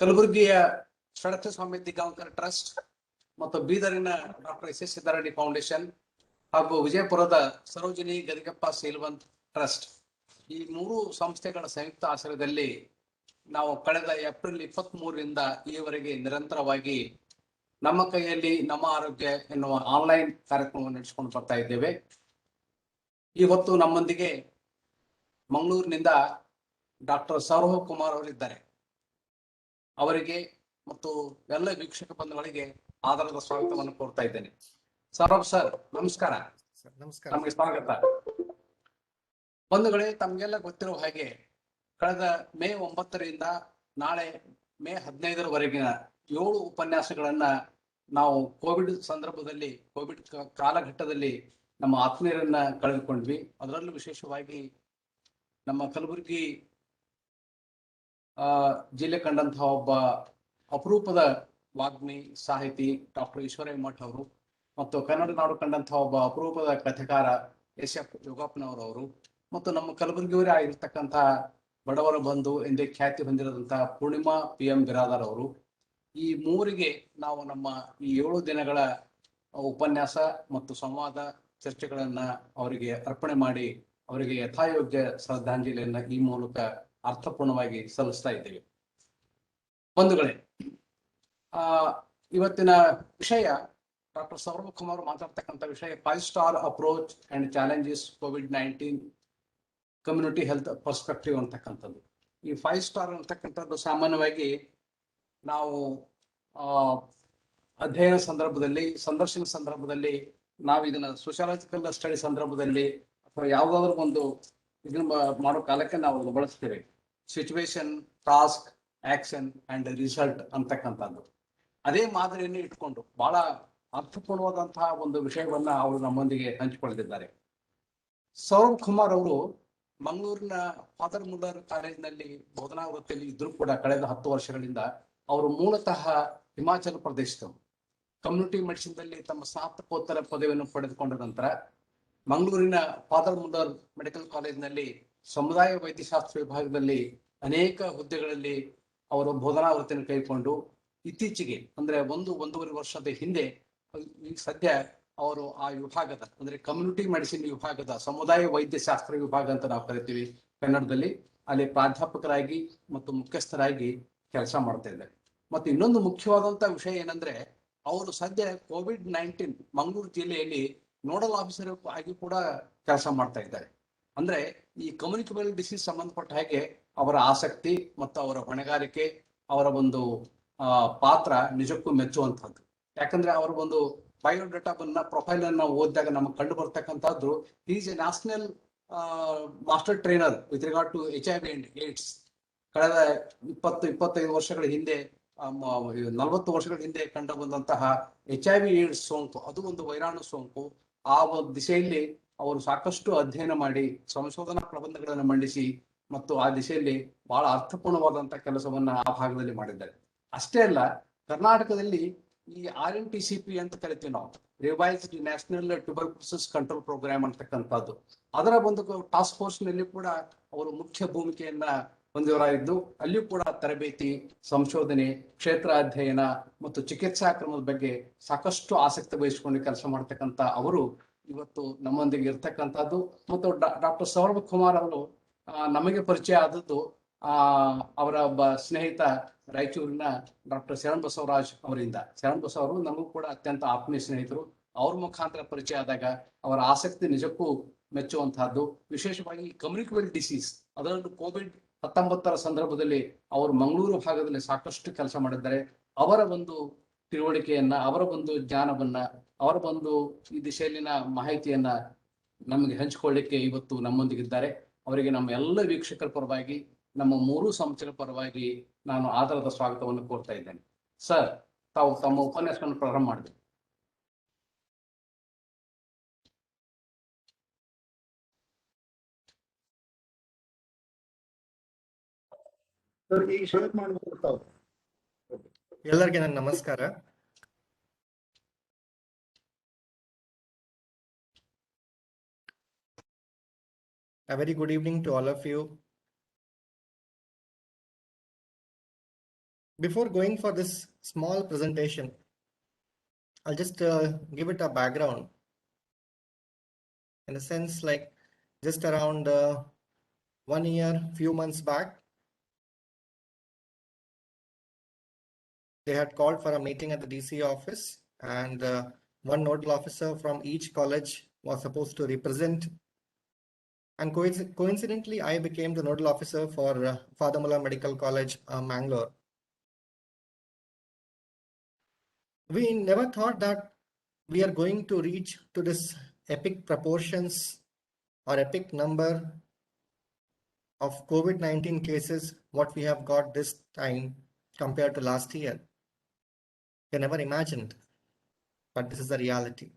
ಕಲಬುರಗಿಯ ಷಡಕ್ಷ ಸ್ವಾಮಿ ದಿಗಾಂಕರ್ ಟ್ರಸ್ಟ್ ಮತ್ತು ಬೀದರಿನ doctor S S Siddareddy foundation ಹಾಗೂ ವಿಜಯಪುರದ ಸರೋಜಿನಿ ಗದಿಗಪ್ಪ ಸೇಲ್ವಂತ್ ಟ್ರಸ್ಟ್ ಈ ಮೂರು ಸಂಸ್ಥೆಗಳ ಸಂಯುಕ್ತ ಆಶ್ರಯದಲ್ಲಿ ನಾವು ಕಳೆದ ಏಪ್ರಿಲ್ 23ರಿಂದ ಈವರೆಗೆ ನಿರಂತರವಾಗಿ ನಮ್ಮ ಕೈಯಲ್ಲಿ ನಮ್ಮ ಆರೋಗ್ಯ ಎನ್ನುವ ಆನ್ಲೈನ್ ಕಾರ್ಯಕ್ರಮವನ್ನು ನಡೆಸಿಕೊಂಡು ಬರ್ತಾ ಇದ್ದೇವೆ. ಇವತ್ತು ನಮ್ಮೊಂದಿಗೆ ಮಂಗಳೂರಿನಿಂದ ಡಾಕ್ಟರ್ ಸೌರಭ್ ಕುಮಾರ್ ಅವರಿದ್ದಾರೆ. ಅವರಿಗೆ ಮತ್ತು ಎಲ್ಲ ವೀಕ್ಷಕ ಬಂಧುಗಳಿಗೆ ಆಧಾರದ ಸ್ವಾಗತವನ್ನು ಕೋರ್ತಾ ಇದ್ದೇನೆ. ಸೌರಭ್ ಸರ್, ನಮಸ್ಕಾರ. ನಮಸ್ಕಾರ. ನಮಗೆ ಸ್ವಾಗತ. ಬಂಧುಗಳೇ, ತಮಗೆಲ್ಲ ಗೊತ್ತಿರುವ ಹಾಗೆ ಕಳೆದ ಮೇ 9ರಿಂದ ನಾಳೆ ಮೇ 15ರವರೆಗಿನ 7 ಉಪನ್ಯಾಸಗಳನ್ನ ನಾವು ಕೋವಿಡ್ ಸಂದರ್ಭದಲ್ಲಿ, ಕೋವಿಡ್ ಕಾಲಘಟ್ಟದಲ್ಲಿ ನಮ್ಮ ಆತ್ಮೀಯರನ್ನ ಕಳೆದುಕೊಂಡ್ವಿ. ಅದರಲ್ಲೂ ವಿಶೇಷವಾಗಿ ನಮ್ಮ ಕಲಬುರಗಿ ಜಿಲ್ಲೆ ಕಂಡಂತಹ ಒಬ್ಬ ಅಪರೂಪದ ವಾಗ್ಮಿ, ಸಾಹಿತಿ ಡಾಕ್ಟರ್ ಈಶ್ವರಯ್ಯ ಮಠ್ ಅವರು ಮತ್ತು ಕನ್ನಡ ನಾಡು ಕಂಡಂತಹ ಒಬ್ಬ ಅಪರೂಪದ ಕಥೆಕಾರ ಎಸ್.ಎಫ್. ಯೋಗಪ್ಪನವರವರು ಮತ್ತು ನಮ್ಮ ಕಲಬುರಗಿಯವರೇ ಆಗಿರ್ತಕ್ಕಂತಹ ಬಡವರ ಬಂಧು ಎಂದೇ ಖ್ಯಾತಿ ಹೊಂದಿರದಂತಹ ಪೂರ್ಣಿಮಾ PM ಬಿರಾದಾರ್ ಅವರು. ಈ ಮೂವರಿಗೆ ನಾವು ನಮ್ಮ ಈ 7 ದಿನಗಳ ಉಪನ್ಯಾಸ ಮತ್ತು ಸಂವಾದ ಚರ್ಚೆಗಳನ್ನ ಅವರಿಗೆ ಅರ್ಪಣೆ ಮಾಡಿ ಅವರಿಗೆ ಯಥಾಯೋಗ್ಯ ಶ್ರದ್ಧಾಂಜಲಿಯನ್ನ ಈ ಮೂಲಕ ಅರ್ಥಪೂರ್ಣವಾಗಿ ಸಲ್ಲಿಸ್ತಾ ಇದ್ದೇವೆ. ಬಂಧುಗಳೇ, ಇವತ್ತಿನ ವಿಷಯ ಡಾಕ್ಟರ್ ಸೌರಭ್ ಕುಮಾರ್ ಮಾತಾಡ್ತಕ್ಕಂಥ ವಿಷಯ 5 star approach and challenges COVID-19 community health perspective ಅಂತಕ್ಕಂಥದ್ದು. ಈ 5 ಸ್ಟಾರ್ ಅಂತಕ್ಕಂಥದ್ದು ಸಾಮಾನ್ಯವಾಗಿ ನಾವು ಅಧ್ಯಯನ ಸಂದರ್ಭದಲ್ಲಿ, ಸಂದರ್ಶನ ಸಂದರ್ಭದಲ್ಲಿ, ನಾವು ಇದನ್ನ ಸೋಷಿಯಾಲಜಿಕಲ್ ಸ್ಟಡಿ ಸಂದರ್ಭದಲ್ಲಿ ಅಥವಾ ಯಾವುದಾದ್ರೂ ಒಂದು ಇದನ್ನ ಮಾಡೋ ಕಾಲಕ್ಕೆ ನಾವು ಬಳಸ್ತೇವೆ. Situation, task, action and result ಅಂತಕ್ಕಂಥದ್ದು. ಅದೇ ಮಾದರಿಯನ್ನು ಇಟ್ಕೊಂಡು ಬಹಳ ಅರ್ಥಪೂರ್ಣವಾದಂತಹ ಒಂದು ವಿಷಯವನ್ನ ಅವರು ನಮ್ಮೊಂದಿಗೆ ಹಂಚಿಕೊಳ್ಳಲಿದ್ದಾರೆ. ಸೌರಭ್ ಕುಮಾರ್ ಅವರು ಮಂಗಳೂರಿನ ಫಾದರ್ ಮುಲ್ಲರ್ ಕಾಲೇಜಿನಲ್ಲಿ ಬೋಧನಾ ವೃತ್ತಿಯಲ್ಲಿ ಇದ್ರೂ ಕೂಡ ಕಳೆದ 10 ವರ್ಷಗಳಿಂದ ಅವರು ಮೂಲತಃ ಹಿಮಾಚಲ ಪ್ರದೇಶದವರು. ಕಮ್ಯುನಿಟಿ ಮೆಡಿಸಿನ್ದಲ್ಲಿ ತಮ್ಮ ಸ್ನಾತಕೋತ್ತರ ಪದವಿಯನ್ನು ಪಡೆದುಕೊಂಡ ನಂತರ ಮಂಗಳೂರಿನ ಫಾದರ್ ಮುಲ್ಲರ್ ಮೆಡಿಕಲ್ ಕಾಲೇಜಿನಲ್ಲಿ ಸಮುದಾಯ ವೈದ್ಯಶಾಸ್ತ್ರ ವಿಭಾಗದಲ್ಲಿ ಅನೇಕ ಹುದ್ದೆಗಳಲ್ಲಿ ಅವರು ಬೋಧನಾ ವೃತ್ತಿಯನ್ನು ಕೈಗೊಂಡು ಇತ್ತೀಚೆಗೆ ಅಂದ್ರೆ 1-1.5 ವರ್ಷದ ಹಿಂದೆ ಈಗ ಸದ್ಯ ಅವರು ಆ ವಿಭಾಗದ ಅಂದ್ರೆ ಕಮ್ಯುನಿಟಿ ಮೆಡಿಸಿನ್ ವಿಭಾಗದ ಸಮುದಾಯ ವೈದ್ಯಶಾಸ್ತ್ರ ವಿಭಾಗ ಅಂತ ನಾವು ಕರಿತೀವಿ ಕನ್ನಡದಲ್ಲಿ, ಅಲ್ಲಿ ಪ್ರಾಧ್ಯಾಪಕರಾಗಿ ಮತ್ತು ಮುಖ್ಯಸ್ಥರಾಗಿ ಕೆಲಸ ಮಾಡ್ತಾ ಇದ್ದಾರೆ. ಮತ್ತು ಇನ್ನೊಂದು ಮುಖ್ಯವಾದಂತಹ ವಿಷಯ ಏನಂದ್ರೆ, ಅವರು ಸದ್ಯ COVID-19 ಮಂಗಳೂರು ಜಿಲ್ಲೆಯಲ್ಲಿ ನೋಡಲ್ ಆಫೀಸರ್ ಆಗಿ ಕೂಡ ಕೆಲಸ ಮಾಡ್ತಾ ಇದ್ದಾರೆ. ಅಂದ್ರೆ ಈ ಕಮ್ಯುನಿಕಬಲ್ ಡಿಸೀಸ್ ಸಂಬಂಧಪಟ್ಟ ಹಾಗೆ ಅವರ ಆಸಕ್ತಿ ಮತ್ತು ಅವರ ಹೊಣೆಗಾರಿಕೆ, ಅವರ ಒಂದು ಪಾತ್ರ ನಿಜಕ್ಕೂ ಮೆಚ್ಚುವಂತಹದ್ದು. ಯಾಕಂದ್ರೆ ಅವರ ಒಂದು ಬಯೋಡೇಟಾವನ್ನ ಪ್ರೊಫೈಲ್ ಅನ್ನ ಓದಿದಾಗ ನಮಗೆ ಕಂಡು ಬರ್ತಕ್ಕಂಥದ್ದು, is a national master trainer with regard to HIV and AIDS. ಕಳೆದ 20-25 ವರ್ಷಗಳ ಹಿಂದೆ, 40 ವರ್ಷಗಳ ಹಿಂದೆ ಕಂಡು ಬಂದಂತಹ HIV AIDS ಸೋಂಕು, ಅದು ಒಂದು ವೈರಾಣು ಸೋಂಕು. ಆ ಒಂದು ದಿಶೆಯಲ್ಲಿ ಅವರು ಸಾಕಷ್ಟು ಅಧ್ಯಯನ ಮಾಡಿ ಸಂಶೋಧನಾ ಪ್ರಬಂಧಗಳನ್ನು ಮಂಡಿಸಿ ಮತ್ತು ಆ ದಿಶೆಯಲ್ಲಿ ಬಹಳ ಅರ್ಥಪೂರ್ಣವಾದಂತಹ ಕೆಲಸವನ್ನ ಆ ಭಾಗದಲ್ಲಿ ಮಾಡಿದ್ದಾರೆ. ಅಷ್ಟೇ ಅಲ್ಲ, ಕರ್ನಾಟಕದಲ್ಲಿ ಈ RNTCP ಅಂತ ಕರಿತೀವಿ ನಾವು, revised national tuberculosis control programme ಅಂತಕ್ಕಂಥದ್ದು, ಅದರ ಒಂದು ಟಾಸ್ಕ್ ಫೋರ್ಸ್ ನಲ್ಲಿ ಕೂಡ ಅವರು ಮುಖ್ಯ ಭೂಮಿಕೆಯನ್ನ ಹೊಂದಿವರಾಗಿದ್ದು, ಅಲ್ಲಿಯೂ ಕೂಡ ತರಬೇತಿ, ಸಂಶೋಧನೆ, ಕ್ಷೇತ್ರ ಅಧ್ಯಯನ ಮತ್ತು ಚಿಕಿತ್ಸಾ ಕ್ರಮದ ಬಗ್ಗೆ ಸಾಕಷ್ಟು ಆಸಕ್ತಿ ವಹಿಸಿಕೊಂಡು ಕೆಲಸ ಮಾಡ್ತಕ್ಕಂಥ ಅವರು ಇವತ್ತು ನಮ್ಮೊಂದಿಗೆ ಇರ್ತಕ್ಕಂಥದ್ದು. ಮತ್ತು ಡಾಕ್ಟರ್ ಸೌರಭ್ ಕುಮಾರ್ ಅವರು ನಮಗೆ ಪರಿಚಯ ಆದದ್ದು ಅವರ ಒಬ್ಬ ಸ್ನೇಹಿತ ರಾಯಚೂರಿನ ಡಾಕ್ಟರ್ ಶರಣ್ ಬಸವರಾಜ್ ಅವರಿಂದ. ಶರಣ್ ಬಸವ ಅವರು ನಮಗೂ ಕೂಡ ಅತ್ಯಂತ ಆತ್ಮೀಯ ಸ್ನೇಹಿತರು. ಅವ್ರ ಮುಖಾಂತರ ಪರಿಚಯ ಆದಾಗ ಅವರ ಆಸಕ್ತಿ ನಿಜಕ್ಕೂ ಮೆಚ್ಚುವಂತಹದ್ದು. ವಿಶೇಷವಾಗಿ ಕಮ್ಯುನಿಕಬಲ್ ಡಿಸೀಸ್, ಅದರಲ್ಲೂ COVID-19 ಸಂದರ್ಭದಲ್ಲಿ ಅವರು ಮಂಗಳೂರು ಭಾಗದಲ್ಲಿ ಸಾಕಷ್ಟು ಕೆಲಸ ಮಾಡಿದ್ದಾರೆ. ಅವರ ಒಂದು ತಿಳುವಳಿಕೆಯನ್ನ, ಅವರ ಒಂದು ಜ್ಞಾನವನ್ನ, ಅವರ ಒಂದು ಈ ದಿಶೆಯಲ್ಲಿನ ಮಾಹಿತಿಯನ್ನ ನಮಗೆ ಹಂಚಿಕೊಳ್ಳಿಕ್ಕೆ ಇವತ್ತು ನಮ್ಮೊಂದಿಗಿದ್ದಾರೆ. ಅವರಿಗೆ ನಮ್ಮ ಎಲ್ಲ ವೀಕ್ಷಕರ ಪರವಾಗಿ, ನಮ್ಮ 3 ಸಂಸ್ಥೆಗಳ ಪರವಾಗಿ ನಾನು ಆಧಾರದ ಸ್ವಾಗತವನ್ನು ಕೋರ್ತಾ ಇದ್ದೇನೆ. ಸರ್, ತಾವು ತಮ್ಮ ಉಪನ್ಯಾಸವನ್ನು ಪ್ರಾರಂಭ ಮಾಡಿದೆ. ಎಲ್ಲರಿಗೆ ನನ್ನ ನಮಸ್ಕಾರ. A very good evening to all of you. before going for this small presentation, I'll just give it a background in a sense like just around 1 year, few months back, they had called for a meeting at the DC office, and one nodal officer from each college was supposed to represent. And coincidentally, I became the nodal officer for Father Mullah Medical College, Mangalore. We never thought that we are going to reach to this epic proportions or epic number of COVID-19 cases, what we have got this time compared to last year. They never imagined, but this is the reality.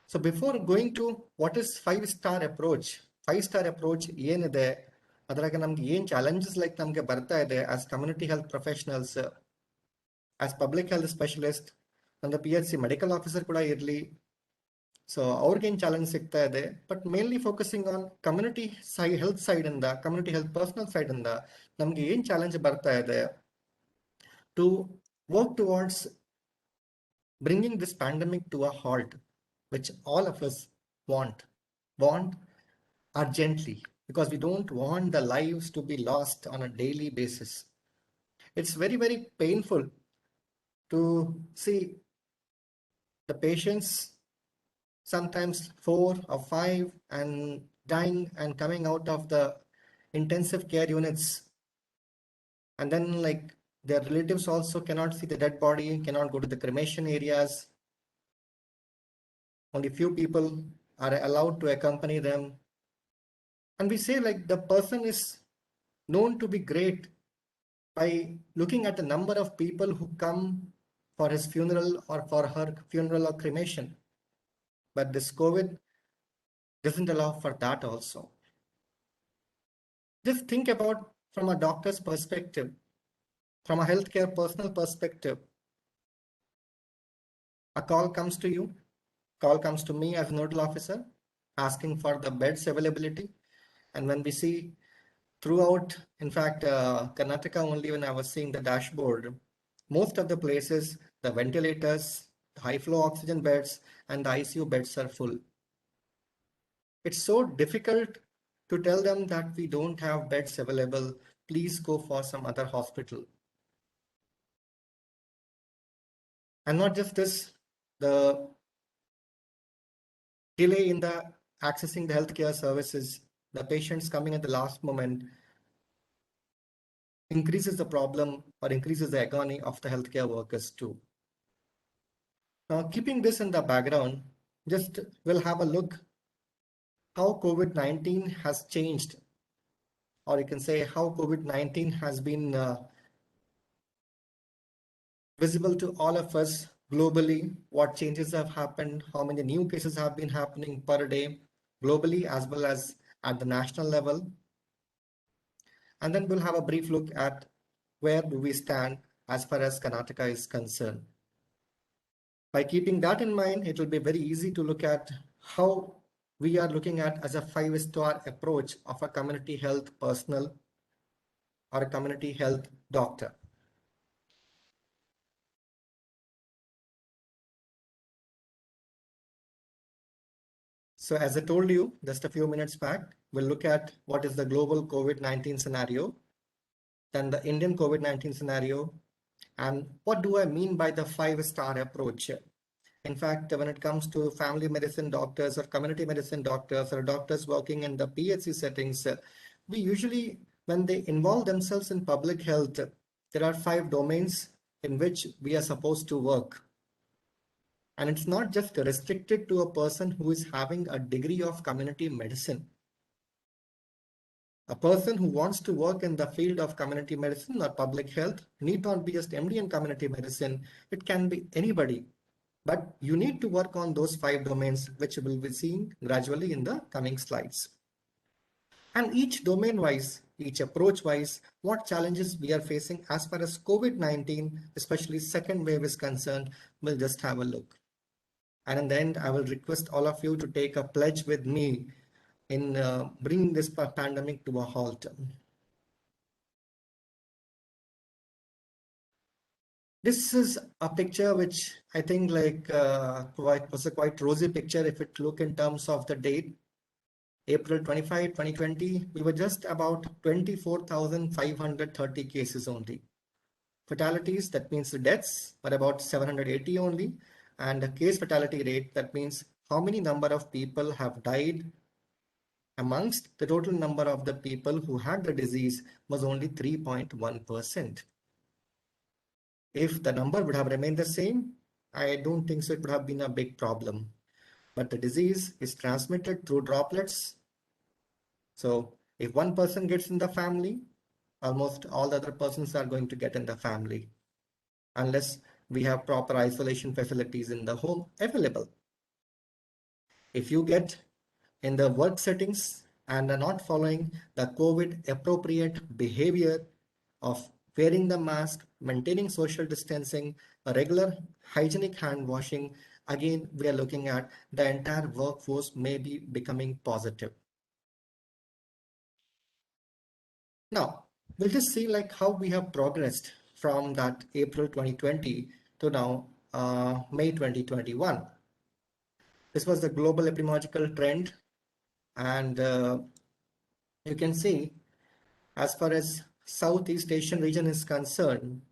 So before going to what is five-star approach, five-star approach ಏನಿದೆ ಅದ್ರಾಗ ನಮ್ಗೆ ಏನ್ challenges like ನಮ್ಗೆ ಬರ್ತಾ ಇದೆ as community health professionals, as public health specialist, ಒಂದು PHC medical officer ಕೂಡ ಇರಲಿ, ಸೊ ಅವ್ರಿಗೇನು ಚಾಲೆಂಜ್ ಸಿಗ್ತಾ ಇದೆ, but mainly focusing on community health side ಇಂದ, ಕಮ್ಯುನಿಟಿ ಹೆಲ್ತ್ ಪರ್ಸನಲ್ ಸೈಡ್ ಇಂದ ನಮ್ಗೆ ಏನ್ ಚಾಲೆಂಜ್ ಬರ್ತಾ ಇದೆ to work towards bringing this pandemic to a halt, which all of us want urgently, because we don't want the lives to be lost on a daily basis. It's very, very painful to see the patients, sometimes 4 or 5, and dying and coming out of the intensive care units. And then like their relatives also cannot see the dead body, cannot go to the cremation areas. Only few people are allowed to accompany them. And we say like the person is known to be great by looking at the number of people who come for his funeral or for her funeral or cremation. But this COVID doesn't allow for that also. Just think about from a doctor's perspective, from a healthcare personal perspective. A call comes to you, call comes to me as nodal officer asking for the beds availability. And when we see throughout, in fact, Karnataka only, when I was seeing the dashboard, most of the places, the ventilators, the high flow oxygen beds, and the ICU beds are full. It's so difficult to tell them that we don't have beds available. Please go for some other hospital. And not just this, the delay in the accessing the healthcare services, the patients coming at the last moment, increases the problem or increases the agony of the healthcare workers too. Now, keeping this in the background, just we'll have a look how COVID-19 has changed, or you can say how COVID-19 has been visible to all of us globally, what changes have happened, how many new cases have been happening per day globally as well as at the national level. And then we'll have a brief look at where do we stand as far as Karnataka is concerned. By keeping that in mind, it will be very easy to look at how we are looking at as a five-star approach of a community health personnel or a community health doctor. So as I told you just a few minutes back, we'll look at what is the global COVID-19 scenario, then the Indian COVID-19 scenario, and what do I mean by the five-star approach. In fact, when it comes to family medicine doctors or community medicine doctors or doctors working in the PHC settings, we usually, when they involve themselves in public health, there are 5 domains in which we are supposed to work. And it's not just restricted to a person who is having a degree of community medicine. A person who wants to work in the field of community medicine or public health need not be just MD in community medicine. It can be anybody. But you need to work on those 5 domains, which we'll be seeing gradually in the coming slides. And each domain wise, each approach wise, what challenges we are facing as far as COVID-19, especially second wave is concerned, we'll just have a look. And in the end, I will request all of you to take a pledge with me in bringing this pandemic to a halt. This is a picture which I think was a quite rosy picture if it look in terms of the date. April 25, 2020, we were just about 24,530 cases only. Fatalities, that means the deaths, were about 780 only. And the case fatality rate, that means how many number of people have died amongst the total number of the people who had the disease, was only 3.1%. If the number would have remained the same, I don't think so it would have been a big problem. But the disease is transmitted through droplets. So if one person gets in the family, almost all the other persons are going to get in the family, unless we have proper isolation facilities in the home available. If you get in the work settings and are not following the COVID appropriate behavior of wearing the mask, maintaining social distancing, a regular hygienic hand washing, again, we are looking at the entire workforce may be becoming positive. Now, we'll just see like how we have progressed from that April 2020 to now May 2021. This was the global epidemiological trend, and you can see as far as Southeast Asian region is concerned,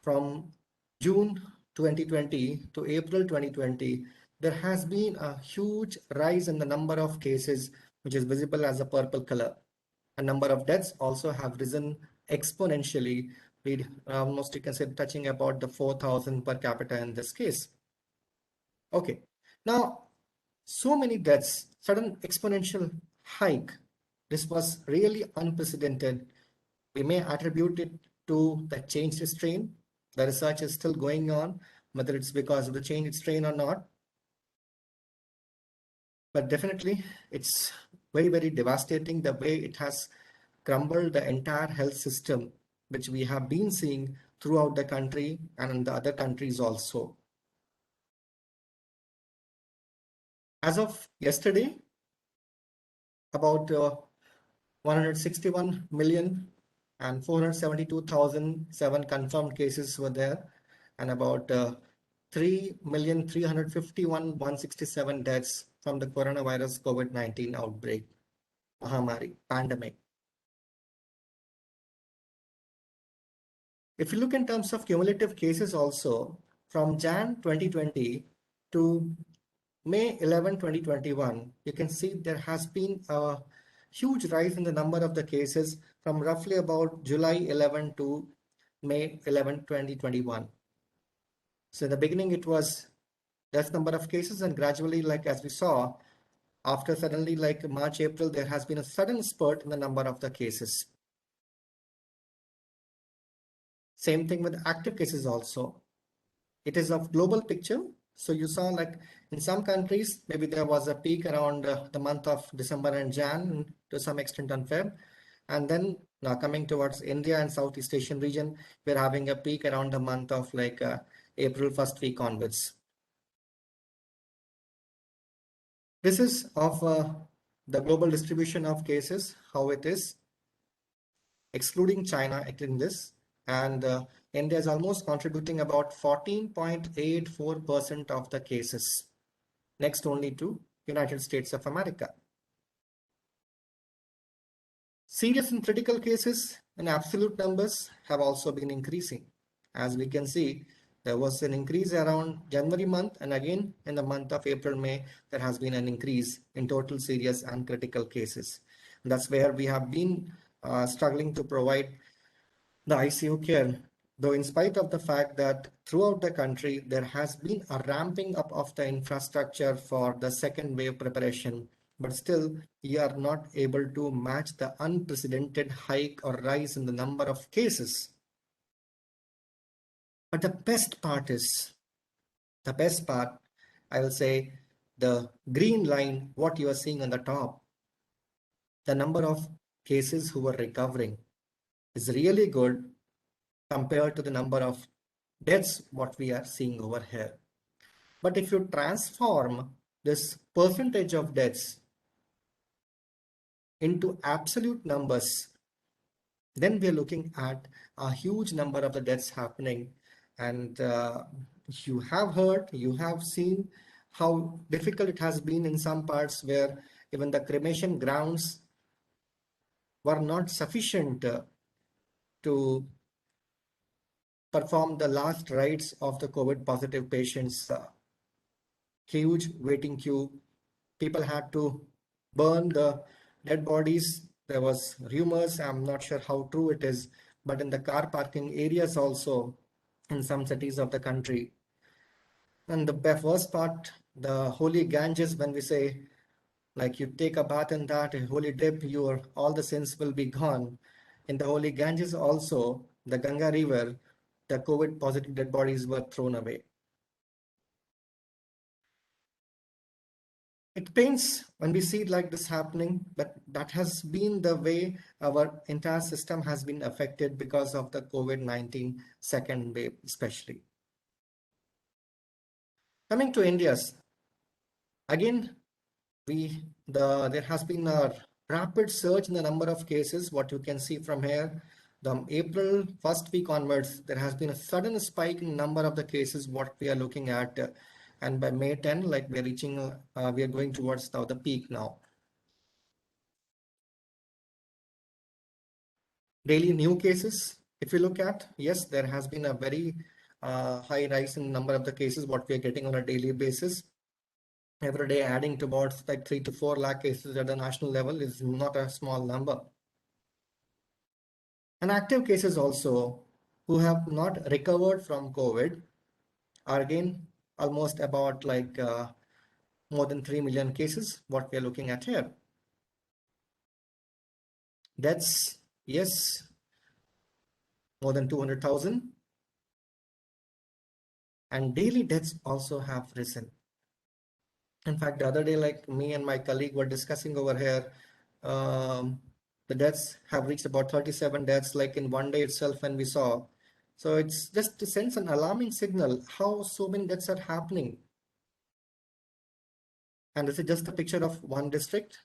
from June 2020 to April 2020, there has been a huge rise in the number of cases, which is visible as a purple color. A number of deaths also have risen exponentially, with almost you can say touching about the 4,000 per capita in this case. Okay, now so many deaths, sudden exponential hike. This was really unprecedented. We may attribute it to the changed strain. The research is still going on, whether it's because of the changed strain or not. But definitely, it's very, very devastating the way it has crumbled the entire health system, which we have been seeing throughout the country and in the other countries also. As of yesterday, about 161 million and 472,007 confirmed cases were there, and about 3,351,167 deaths from the coronavirus COVID-19 outbreak, Mahamari, pandemic. If you look in terms of cumulative cases also, from Jan 2020 to May 11, 2021, you can see there has been a huge rise in the number of the cases from roughly about July 11 to May 11, 2021. So in the beginning, it was less number of cases, and gradually, like as we saw, after suddenly like March, April, there has been a sudden spurt in the number of the cases. Same thing with active cases also. It is of global picture. So you saw like in some countries, maybe there was a peak around the month of December and Jan, to some extent on Feb. And then now coming towards India and Southeast Asian region, we're having a peak around the month of like April first week onwards. This is of the global distribution of cases, how it is, excluding China in this. And India is almost contributing about 14.84% of the cases, next only to United States of America. Serious and critical cases in absolute numbers have also been increasing. As we can see, there was an increase around January month, and again in the month of April, May, there has been an increase in total serious and critical cases. And that's where we have been struggling to provide the ICU care, though in spite of the fact that throughout the country, there has been a ramping up of the infrastructure for the second wave preparation, but still we are not able to match the unprecedented hike or rise in the number of cases. But the best part, I will say, the green line, what you are seeing on the top, the number of cases who are recovering is really good compared to the number of deaths what we are seeing over here. But if you transform this percentage of deaths into absolute numbers, then we are looking at a huge number of the deaths happening And you have heard, you have seen how difficult it has been in some parts where even the cremation grounds were not sufficient to perform the last rites of the COVID positive patients. Huge waiting queue. People had to burn the dead bodies. There was rumors, I'm not sure how true it is, but in the car parking areas also in some cities of the country. And the worst part, the holy Ganges, when we say, like you take a bath in that, a holy dip, your all the sins will be gone. In the holy Ganges also, the Ganga River, the COVID positive dead bodies were thrown away. It pains when we see like this happening, but that has been the way our entire system has been affected because of the COVID-19 second wave, especially. Coming to India's, again, there has been a rapid surge in the number of cases. What you can see from here, the April first week onwards, there has been a sudden spike in number of the cases. What we are looking at, and by May 10, like we are reaching, we are going towards now the peak now. Daily new cases, if you look at, yes, there has been a very high rise in number of the cases what we are getting on a daily basis. Every day adding to about like 3 to 4 lakh cases at the national level is not a small number. And active cases also who have not recovered from COVID are again almost about like more than 3 million cases, what we are looking at here. That's, yes, more than 200,000. And daily deaths also have risen. In fact, the other day, like me and my colleague were discussing over here, the deaths have reached about 37 deaths, like in one day itself when we saw. So it's just to send an alarming signal how so many deaths are happening. And this is just a picture of one district.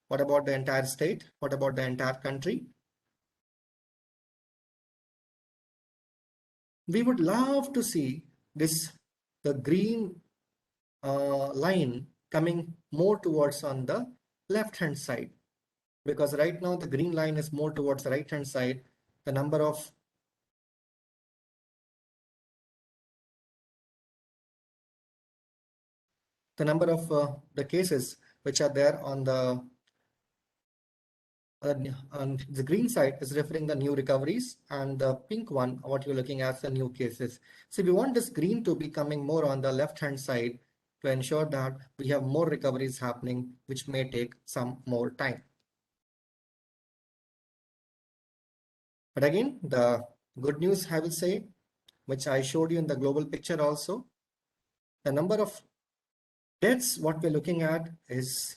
What about the entire state? What about the entire country? We would love to see this, the green line coming more towards on the left-hand side. Because right now the green line is more towards the right-hand side. The number of the cases which are there on the green side is referring the new recoveries, and the pink one, what you're looking at, the new cases. So we want this green to be coming more on the left-hand side to ensure that we have more recoveries happening, which may take some more time. But again, the good news, I will say, which I showed you in the global picture also, the number of deaths, what we're looking at is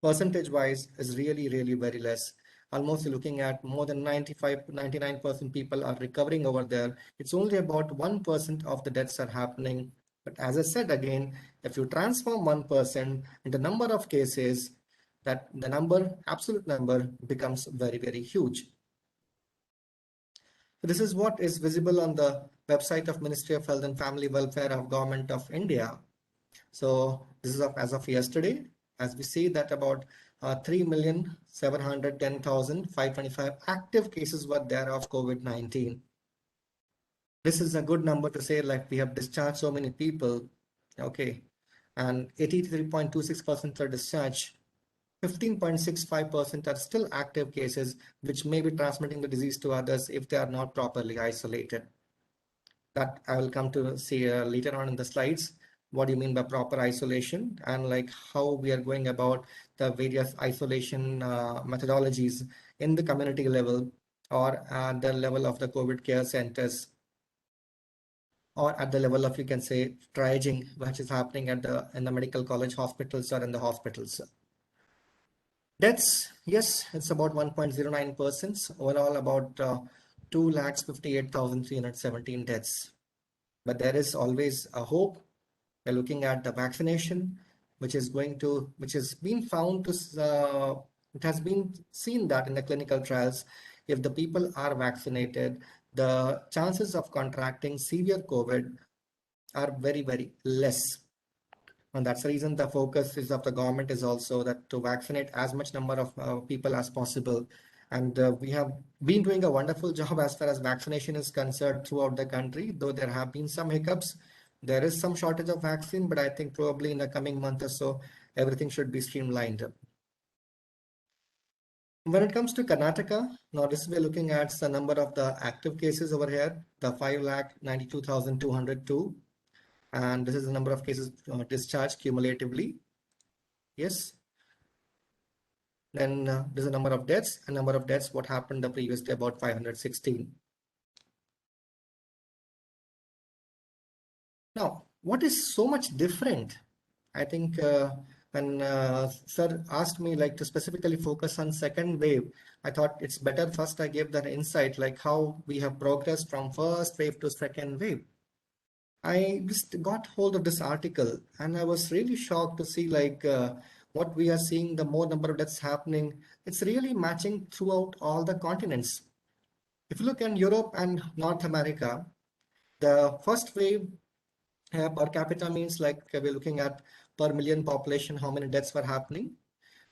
percentage wise is really, really very less. Almost looking at more than 95, 99% people are recovering over there. It's only about 1% of the deaths are happening. But as I said again, if you transform 1% into number of cases, that the number, absolute number becomes very, very huge. So this is what is visible on the website of Ministry of Health and Family Welfare of Government of India. So this is as of yesterday, as we see that about 3,710,525 active cases were there of COVID-19. This is a good number to say, like we have discharged so many people, okay, and 83.26% are discharged. 15.65% are still active cases, which may be transmitting the disease to others if they are not properly isolated. That I will come to see later on in the slides. What do you mean by proper isolation, and like how we are going about the various isolation methodologies in the community level or at the level of the COVID care centers, or at the level of, you can say, triaging, which is happening at in the medical college hospitals or in the hospitals. Deaths, yes, it's about 1.09%. Overall, about 2,58,317 deaths. But there is always a hope. We're looking at the vaccination, which has been found to, it has been seen that in the clinical trials, if the people are vaccinated, the chances of contracting severe COVID are very, very less. And that's the reason the focus is of the government is also that to vaccinate as much number of people as possible. And we have been doing a wonderful job as far as vaccination is concerned throughout the country, though there have been some hiccups. There is some shortage of vaccine, but I think probably in the coming month or so, everything should be streamlined. When it comes to Karnataka, now this we're looking at the number of the active cases over here, the 5,92,202. And this is the number of cases discharged cumulatively. Yes. Then there's a number of deaths. A number of deaths, what happened the previous day, about 516. Now, what is so much different? I think when sir asked me like to specifically focus on second wave, I thought it's better first I gave that insight, like how we have progressed from first wave to second wave. I just got hold of this article and I was really shocked to see like what we are seeing, the more number of deaths happening, it's really matching throughout all the continents. If you look in Europe and North America, the first wave per capita means like we're looking at per million population, how many deaths were happening.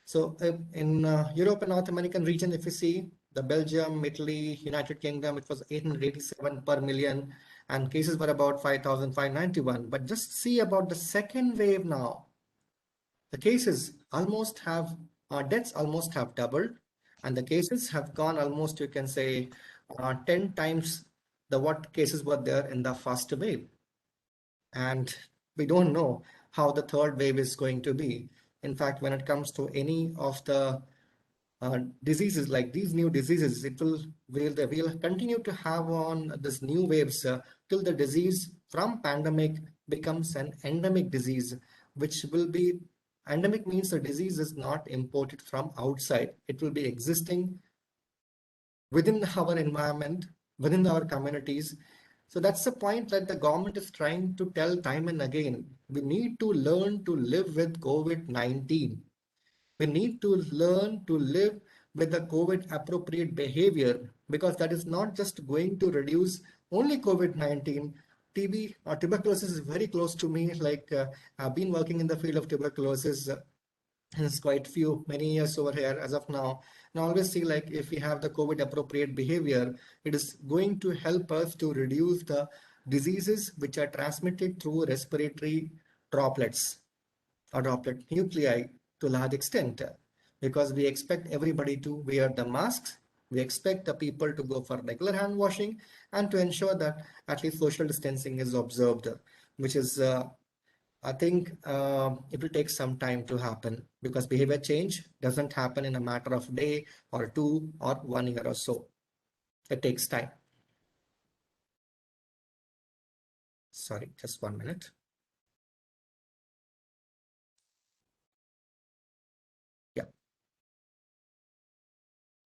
So in Europe and North American region, if you see the Belgium, Italy, United Kingdom, it was 887 per million and cases were about 5,591. But just see about the second wave now. The cases almost have, deaths almost have doubled and the cases have gone almost, you can say, 10 times the what cases were there in the first wave. And we don't know how the third wave is going to be. In fact, when it comes to any of the diseases like these new diseases, we'll continue to have on this new waves till the disease from pandemic becomes an endemic disease, which will be endemic means the disease is not imported from outside. It will be existing within our environment, within our communities. So that's the point that the government is trying to tell time and again. We need to learn to live with COVID-19. We need to learn to live with the COVID appropriate behavior because that is not just going to reduce only COVID-19. TB or tuberculosis is very close to me. Like I've been working in the field of tuberculosis since quite many years over here as of now. And I always see like if we have the COVID appropriate behavior, it is going to help us to reduce the diseases which are transmitted through respiratory droplets or droplet nuclei to a large extent, because we expect everybody to wear the masks. We expect the people to go for regular hand washing and to ensure that at least social distancing is observed, which is I think it will take some time to happen because behavior change doesn't happen in a matter of day or two or 1 year or so. It takes time. Sorry, just 1 minute. Yeah.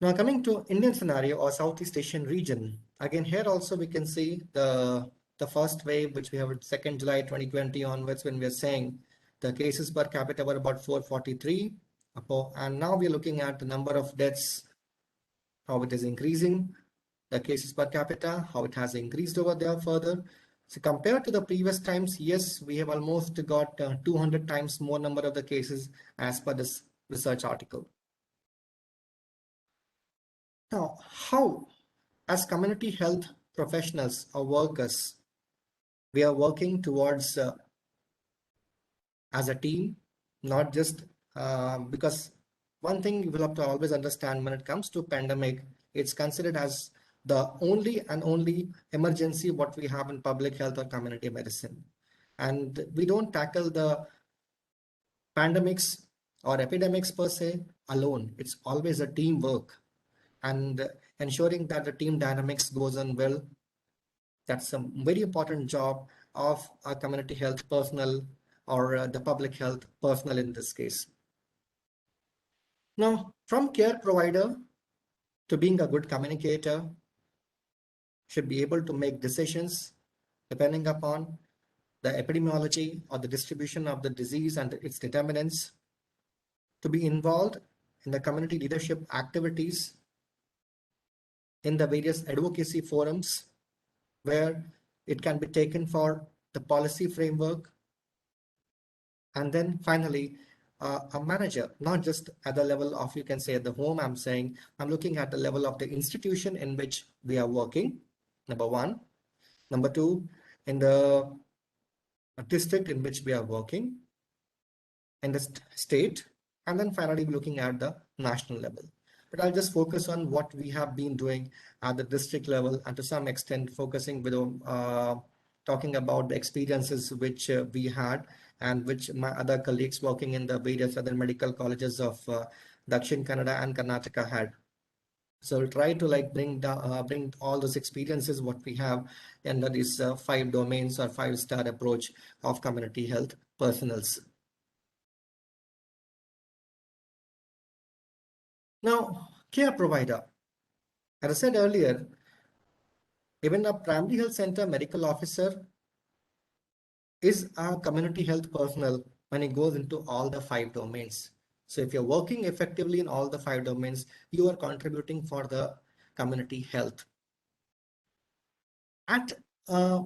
Now coming to Indian scenario or Southeast Asian region, again here also we can see the first wave, which we have at 2nd July 2020 onwards, when we are saying the cases per capita were about 443. And now we're looking at the number of deaths, how it is increasing, the cases per capita, how it has increased over there further. So compared to the previous times, yes, we have almost got 200 times more number of the cases as per this research article. Now, how, as community health professionals or workers, we are working towards as a team, not just because one thing you will have to always understand when it comes to pandemic, it's considered as the only and only emergency what we have in public health or community medicine. And we don't tackle the pandemics or epidemics per se alone. It's always a teamwork and ensuring that the team dynamics goes on well. That's a very important job of a community health personnel or the public health personnel in this case. Now, from care provider to being a good communicator, should be able to make decisions depending upon the epidemiology or the distribution of the disease and its determinants, to be involved in the community leadership activities, in the various advocacy forums, where it can be taken for the policy framework. And then finally, a manager, not just at the level of, you can say at the home, I'm looking at the level of the institution in which we are working, number one. Number two, in the district in which we are working, in the state, and then finally looking at the national level. But I'll just focus on what we have been doing at the district level, and to some extent focusing with talking about the experiences which we had and which my other colleagues working in the various other medical colleges of Dakshin Kannada and Karnataka had. So we'll try to like bring all those experiences what we have under these 5 domains or 5-star approach of community health personals. Now, care provider. As I said earlier, even a primary health center medical officer is a community health personnel when it goes into all the 5 domains. So if you're working effectively in all the 5 domains, you are contributing for the community health. At a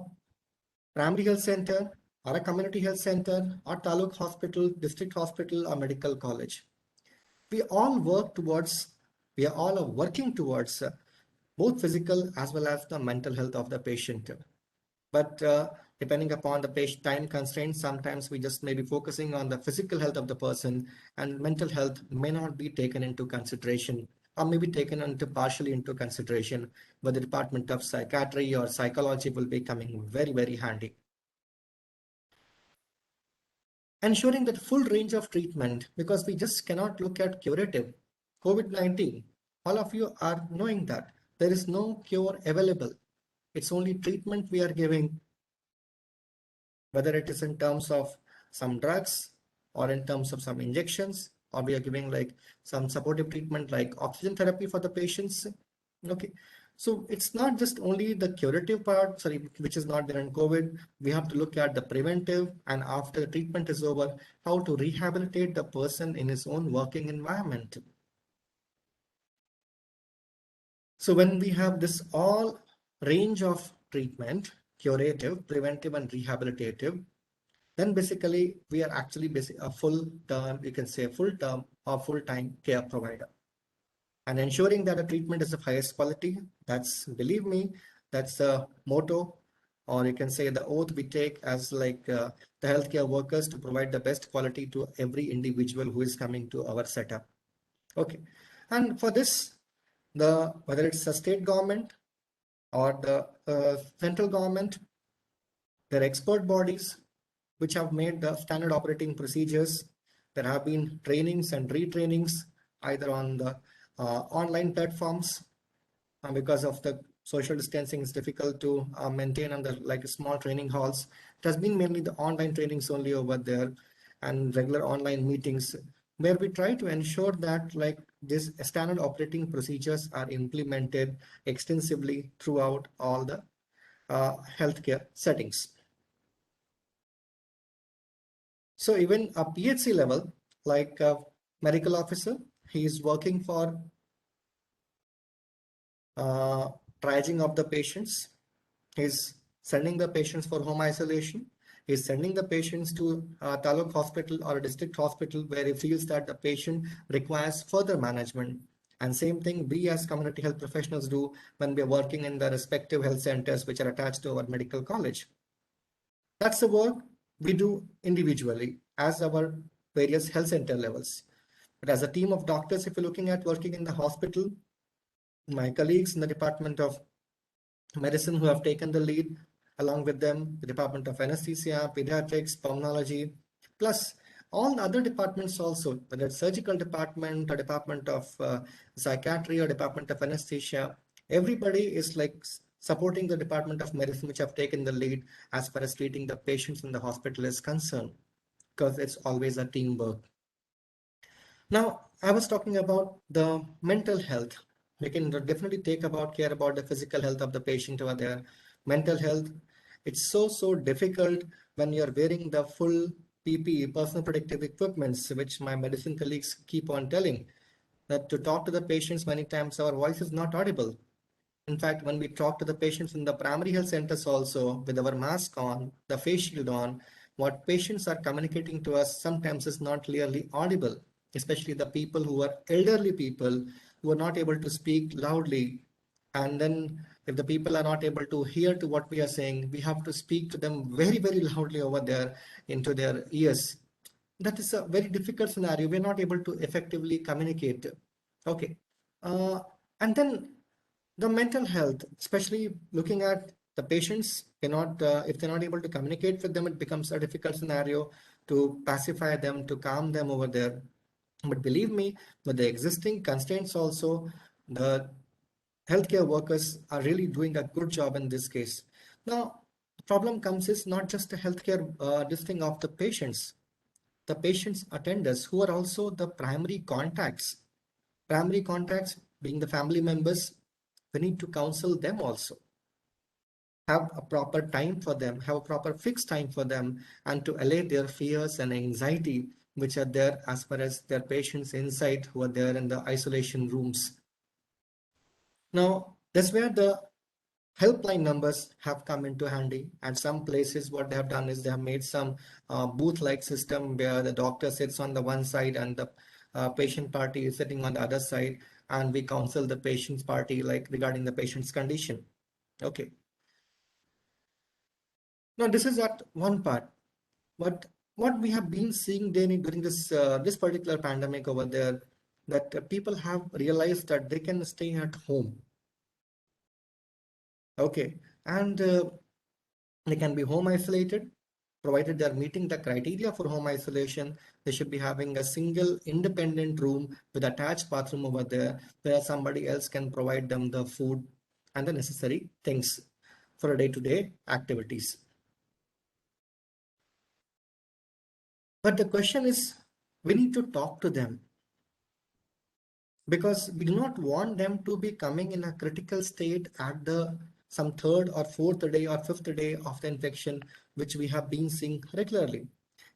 primary health center or a community health center or taluk hospital, district hospital or medical college, we all are working towards both physical as well as the mental health of the patient. But depending upon the patient time constraints, sometimes we just may be focusing on the physical health of the person, and mental health may not be taken into consideration, or maybe taken into partially into consideration, but the Department of Psychiatry or Psychology will be coming very, very handy. Ensuring that full range of treatment, because we just cannot look at curative. COVID-19, all of you are knowing that there is no cure available. It's only treatment we are giving, whether it is in terms of some drugs or in terms of some injections, or we are giving like some supportive treatment like oxygen therapy for the patients. Okay. So it's not just only the curative part, sorry, which is not there in COVID. We have to look at the preventive, and after the treatment is over, how to rehabilitate the person in his own working environment. So when we have this all range of treatment, curative, preventive, and rehabilitative, then basically we are actually a full term, you can say a full term or full-time care provider. And ensuring that the treatment is of highest quality, that's, believe me, that's the motto, or you can say the oath we take as like the healthcare workers, to provide the best quality to every individual who is coming to our setup. Okay. And for this, whether it's the state government or the central government, there are expert bodies which have made the standard operating procedures. There have been trainings and retrainings either on the online platforms, because of the social distancing is difficult to maintain on the like small training halls. It has been mainly the online trainings only over there, and regular online meetings, where we try to ensure that like these standard operating procedures are implemented extensively throughout all the healthcare settings. So even a PHC level, like a medical officer, he is working for triaging of the patients. He's sending the patients for home isolation. He's sending the patients to a taluk hospital or a district hospital where he feels that the patient requires further management. And same thing we as community health professionals do when we're working in the respective health centers which are attached to our medical college. That's the work we do individually as our various health center levels. But as a team of doctors, if you're looking at working in the hospital, my colleagues in the Department of Medicine who have taken the lead, along with them, the Department of Anesthesia, Pediatrics, Pulmonology, plus all other departments also, whether it's surgical department or Department of Psychiatry or Department of Anesthesia, everybody is like supporting the Department of Medicine, which have taken the lead as far as treating the patients in the hospital is concerned, because it's always a teamwork. Now, I was talking about the mental health. We can definitely take about care about the physical health of the patient over there. Mental health, it's so difficult when you're wearing the full PPE, personal protective equipments, which my medicine colleagues keep on telling, that to talk to the patients many times our voice is not audible. In fact, when we talk to the patients in the primary health centers also with our mask on, the face shield on, what patients are communicating to us sometimes is not clearly audible, especially the people who are elderly people who are not able to speak loudly. And then if the people are not able to hear to what we are saying, we have to speak to them very, very loudly over there into their ears. That is a very difficult scenario. We're not able to effectively communicate. Okay. Uh, and then the mental health, especially looking at the patients cannot, if they're not able to communicate with them, it becomes a difficult scenario to pacify them, to calm them over there. But believe me, with the existing constraints also, the healthcare workers are really doing a good job in this case. Now, the problem comes is not just the healthcare this thing of the patients attenders who are also the primary contacts. Primary contacts being the family members, we need to counsel them also. Have a proper time for them, have a proper fixed time for them, and to allay their fears and anxiety which are there as far as their patients inside who are there in the isolation rooms. Now, that's where the helpline numbers have come into handy. And some places what they have done is they have made some booth-like system where the doctor sits on the one side and the patient party is sitting on the other side, and we counsel the patient's party like regarding the patient's condition. Okay. Now this is at one part. What we have been seeing during this this particular pandemic over there, that people have realized that they can stay at home. Okay, and they can be home isolated, provided they are meeting the criteria for home isolation. They should be having a single independent room with attached bathroom over there, where somebody else can provide them the food and the necessary things for day-to-day activities. But the question is, we need to talk to them because we do not want them to be coming in a critical state at the some third or fourth day or fifth day of the infection, which we have been seeing regularly.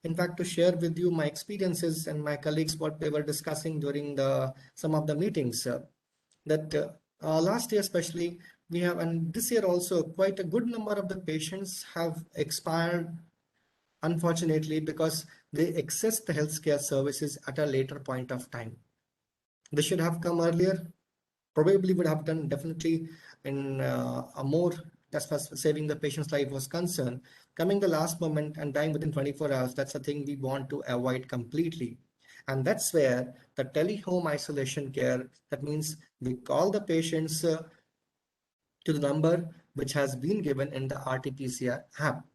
In fact, to share with you my experiences and my colleagues what they were discussing during the some of the meetings, that last year especially we have, and this year also, quite a good number of the patients have expired, unfortunately, because they access the healthcare services at a later point of time. They should have come earlier, probably would have done definitely in a more as far as saving the patient's life was concerned. Coming the last moment and dying within 24 hours, that's a thing we want to avoid completely. And that's where the tele-home isolation care, that means we call the patients to the number which has been given in the RT-PCR app.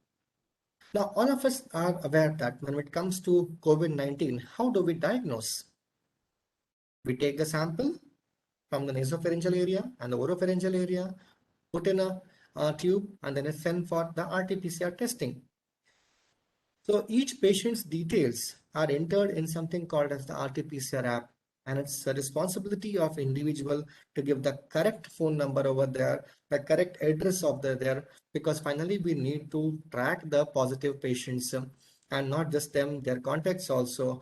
Now, all of us are aware that when it comes to COVID-19, how do we diagnose? We take the sample from the nasopharyngeal area and the oropharyngeal area, put in a tube, and then it's sent for the RT-PCR testing. So each patient's details are entered in something called as the RT-PCR app, and it's the responsibility of individual to give the correct phone number over there, the correct address of there, because finally we need to track the positive patients and not just them, their contacts also,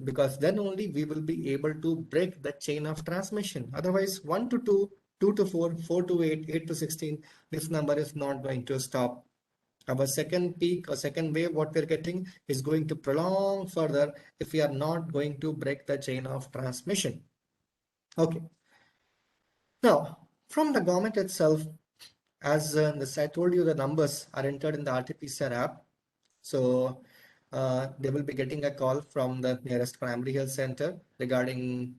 because then only we will be able to break the chain of transmission. Otherwise, 1 to 2, 2 to 4, 4 to 8, 8 to 16, this number is not going to stop. Our second peak or second wave, what we're getting is going to prolong further if we are not going to break the chain of transmission. Okay. Now, from the government itself, as I told you, the numbers are entered in the RT-PCR app. So they will be getting a call from the nearest primary health center regarding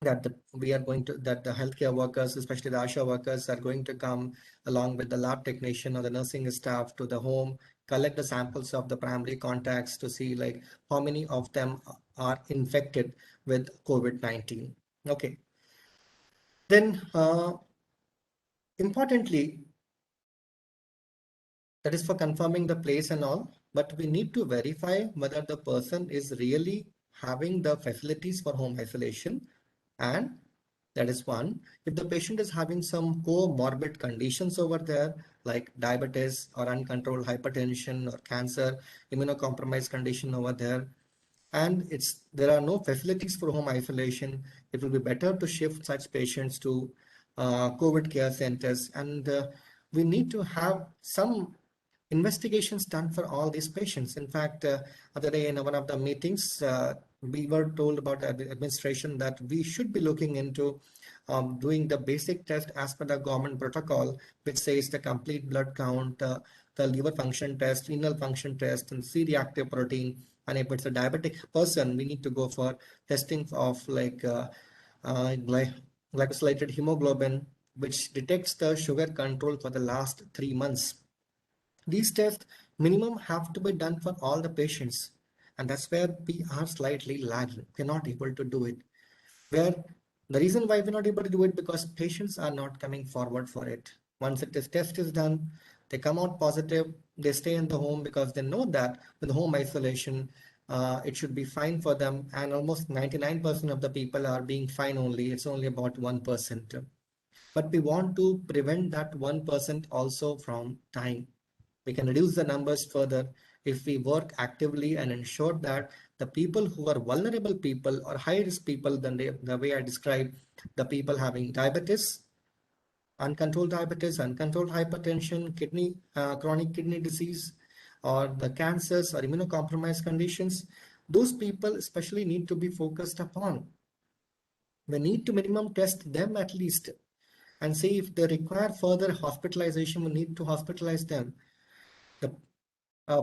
that the healthcare workers, especially the ASHA workers, are going to come along with the lab technician or the nursing staff to the home, collect the samples of the primary contacts to see like how many of them are infected with COVID-19. Okay. Then importantly, that is for confirming the place and all, but we need to verify whether the person is really having the facilities for home isolation. And that is one. If the patient is having some comorbid conditions over there, like diabetes or uncontrolled hypertension or cancer, immunocompromised condition over there, and there are no facilities for home isolation, it will be better to shift such patients to COVID care centers, and we need to have some investigations done for all these patients. In fact, other day in one of the meetings, we were told about the administration that we should be looking into doing the basic test as per the government protocol, which says the complete blood count, the liver function test, renal function test, and C-reactive protein. And if it's a diabetic person, we need to go for testing of glycosylated hemoglobin, which detects the sugar control for the last 3 months. These tests minimum have to be done for all the patients, and that's where we are slightly lagging. We're not able to do it. Where the reason why we're not able to do it, because patients are not coming forward for it. Once the test is done, they come out positive, they stay in the home because they know that with home isolation, it should be fine for them. And almost 99% of the people are being fine only. It's only about 1%. But we want to prevent that 1% also from dying. We can reduce the numbers further if we work actively and ensure that the people who are vulnerable people or high risk people, the way I described, the people having diabetes, uncontrolled hypertension, chronic kidney disease, or the cancers or immunocompromised conditions, those people especially need to be focused upon. We need to minimum test them at least and see if they require further hospitalization, we need to hospitalize them. The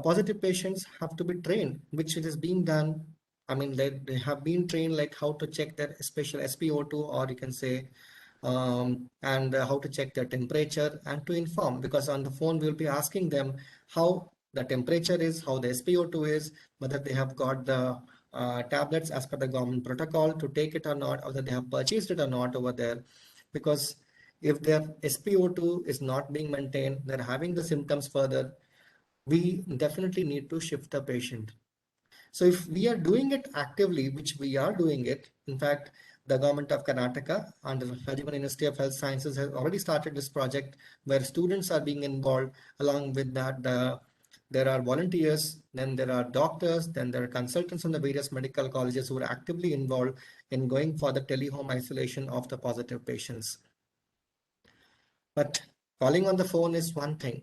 positive patients have to be trained, which it is being done. I mean, they have been trained like how to check their special SpO2, or you can say, and how to check their temperature and to inform, because on the phone we'll be asking them how the temperature is, how the SpO2 is, whether they have got the tablets as per the government protocol to take it or not, or whether they have purchased it or not over there. Because if their SpO2 is not being maintained, they're having the symptoms further, we definitely need to shift the patient. So if we are doing it actively, which we are doing it, in fact, the government of Karnataka under the Rajivan University of Health Sciences has already started this project where students are being involved. Along with that, there are volunteers, then there are doctors, then there are consultants from the various medical colleges who are actively involved in going for the telehome isolation of the positive patients. But calling on the phone is one thing,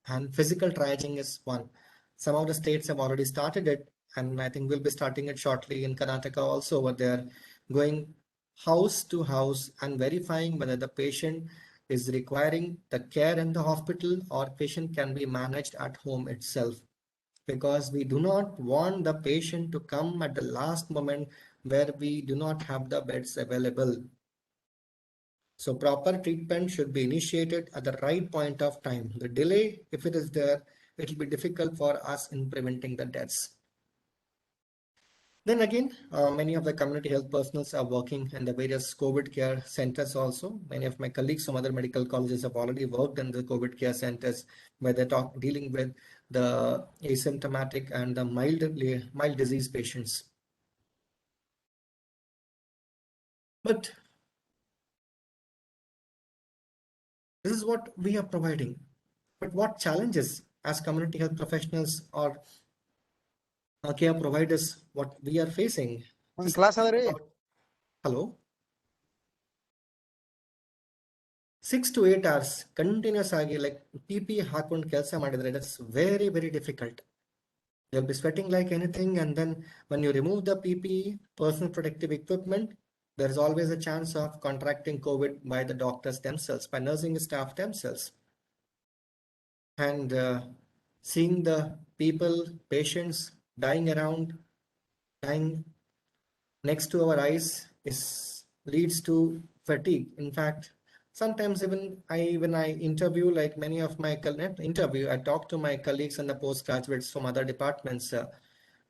and physical triaging is one. Some of the states have already started it, and I think we'll be starting it shortly in Karnataka also over there, going house to house and verifying whether the patient is requiring the care in the hospital or patient can be managed at home itself. Because we do not want the patient to come at the last moment where we do not have the beds available. So proper treatment should be initiated at the right point of time. The delay, if it is there, it will be difficult for us in preventing the deaths. Then again, many of the community health personnel are working in the various COVID care centers also. Many of my colleagues from other medical colleges have already worked in the COVID care centers where they're dealing with the asymptomatic and the mild disease patients. But this is what we are providing. But what challenges as community health professionals or care providers, what we are facing? Class Hello? 6 to 8 hours continuous ಆಗಿ like PPE ಹಾಕೊಂಡು ಕೆಲಸ ಮಾಡಿದ್ರೆ that's very, very difficult. You'll be sweating like anything, and then when you remove the PPE, personal protective equipment, there is always a chance of contracting COVID by the doctors themselves, by nursing staff themselves. And seeing the people, patients dying around, dying next to our eyes leads to fatigue. In fact, sometimes even when I interview, like many of my I talk to my colleagues and the postgraduates from other departments,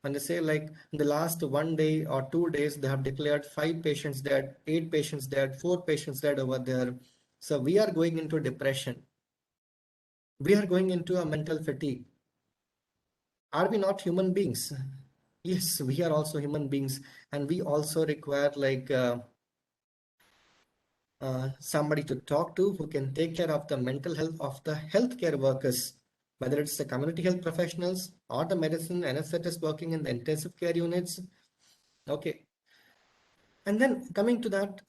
and they say like in the last 1 day or 2 days, they have declared 5 patients dead, 8 patients dead, 4 patients dead over there. So we are going into depression. We are going into a mental fatigue. Are we not human beings? Yes, we are also human beings, and we also require like somebody to talk to who can take care of the mental health of the healthcare workers, whether it's the community health professionals or the medicine anesthetists working in the intensive care units. Okay. And then coming to that,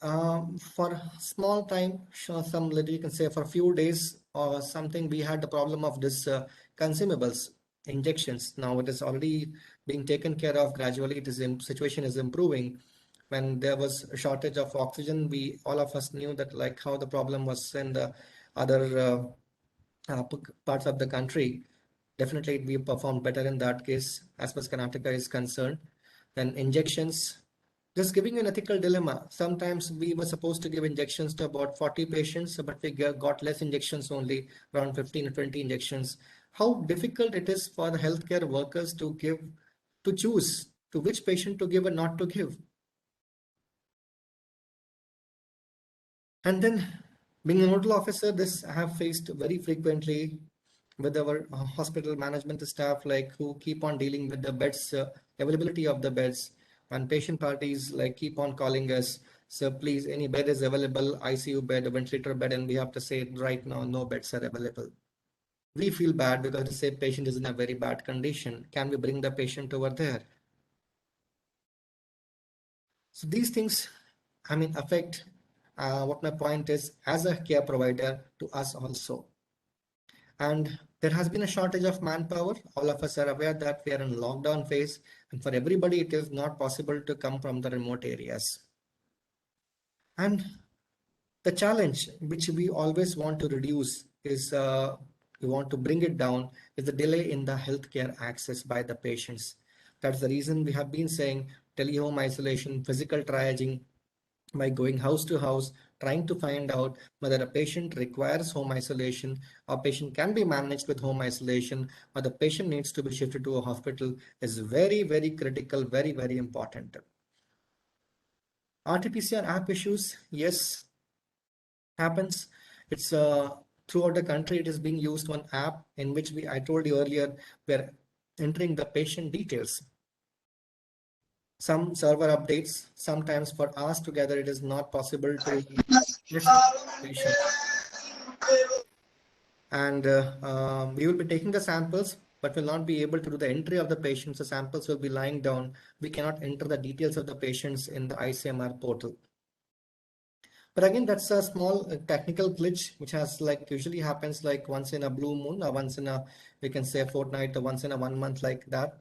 for small time, some little, you can say for a few days or something, we had the problem of this consumables, injections. Now it is already being taken care of gradually. It is situation is improving. When there was a shortage of oxygen, we all of us knew that like how the problem was in the other parts of the country. Definitely, we performed better in that case as far as Karnataka is concerned. Then injections, just giving you an ethical dilemma. Sometimes we were supposed to give injections to about 40 patients, but we got less injections, only around 15 or 20 injections. How difficult it is for the healthcare workers to give, to choose to which patient to give and not to give. And then being a nodal officer, this I have faced very frequently with our hospital management staff, like who keep on dealing with the beds, availability of the beds, and patient parties like keep on calling us. So please, any bed is available, ICU bed, a ventilator bed, and we have to say right now, no beds are available. We feel bad because the same patient is in a very bad condition. Can we bring the patient over there? So these things, I mean, affect what my point is as a care provider to us also. And there has been a shortage of manpower. All of us are aware that we are in lockdown phase, and for everybody, it is not possible to come from the remote areas. And the challenge which we always want to reduce is we want to bring it down is the delay in the healthcare access by the patients. That's the reason we have been saying telehome isolation, physical triaging, by going house to house, trying to find out whether a patient requires home isolation or patient can be managed with home isolation, or the patient needs to be shifted to a hospital is very, very critical, very, very important. RT-PCR app issues, yes, happens. It's throughout the country, it is being used one app in which I told you earlier, we're entering the patient details. Some server updates, sometimes for hours together, it is not possible to list patient. And we will be taking the samples, but will not be able to do the entry of the patients. The samples will be lying down. We cannot enter the details of the patients in the ICMR portal. But again, that's a small technical glitch, which has like usually happens like once in a blue moon or once in a, we can say a fortnight or once in a 1 month like that.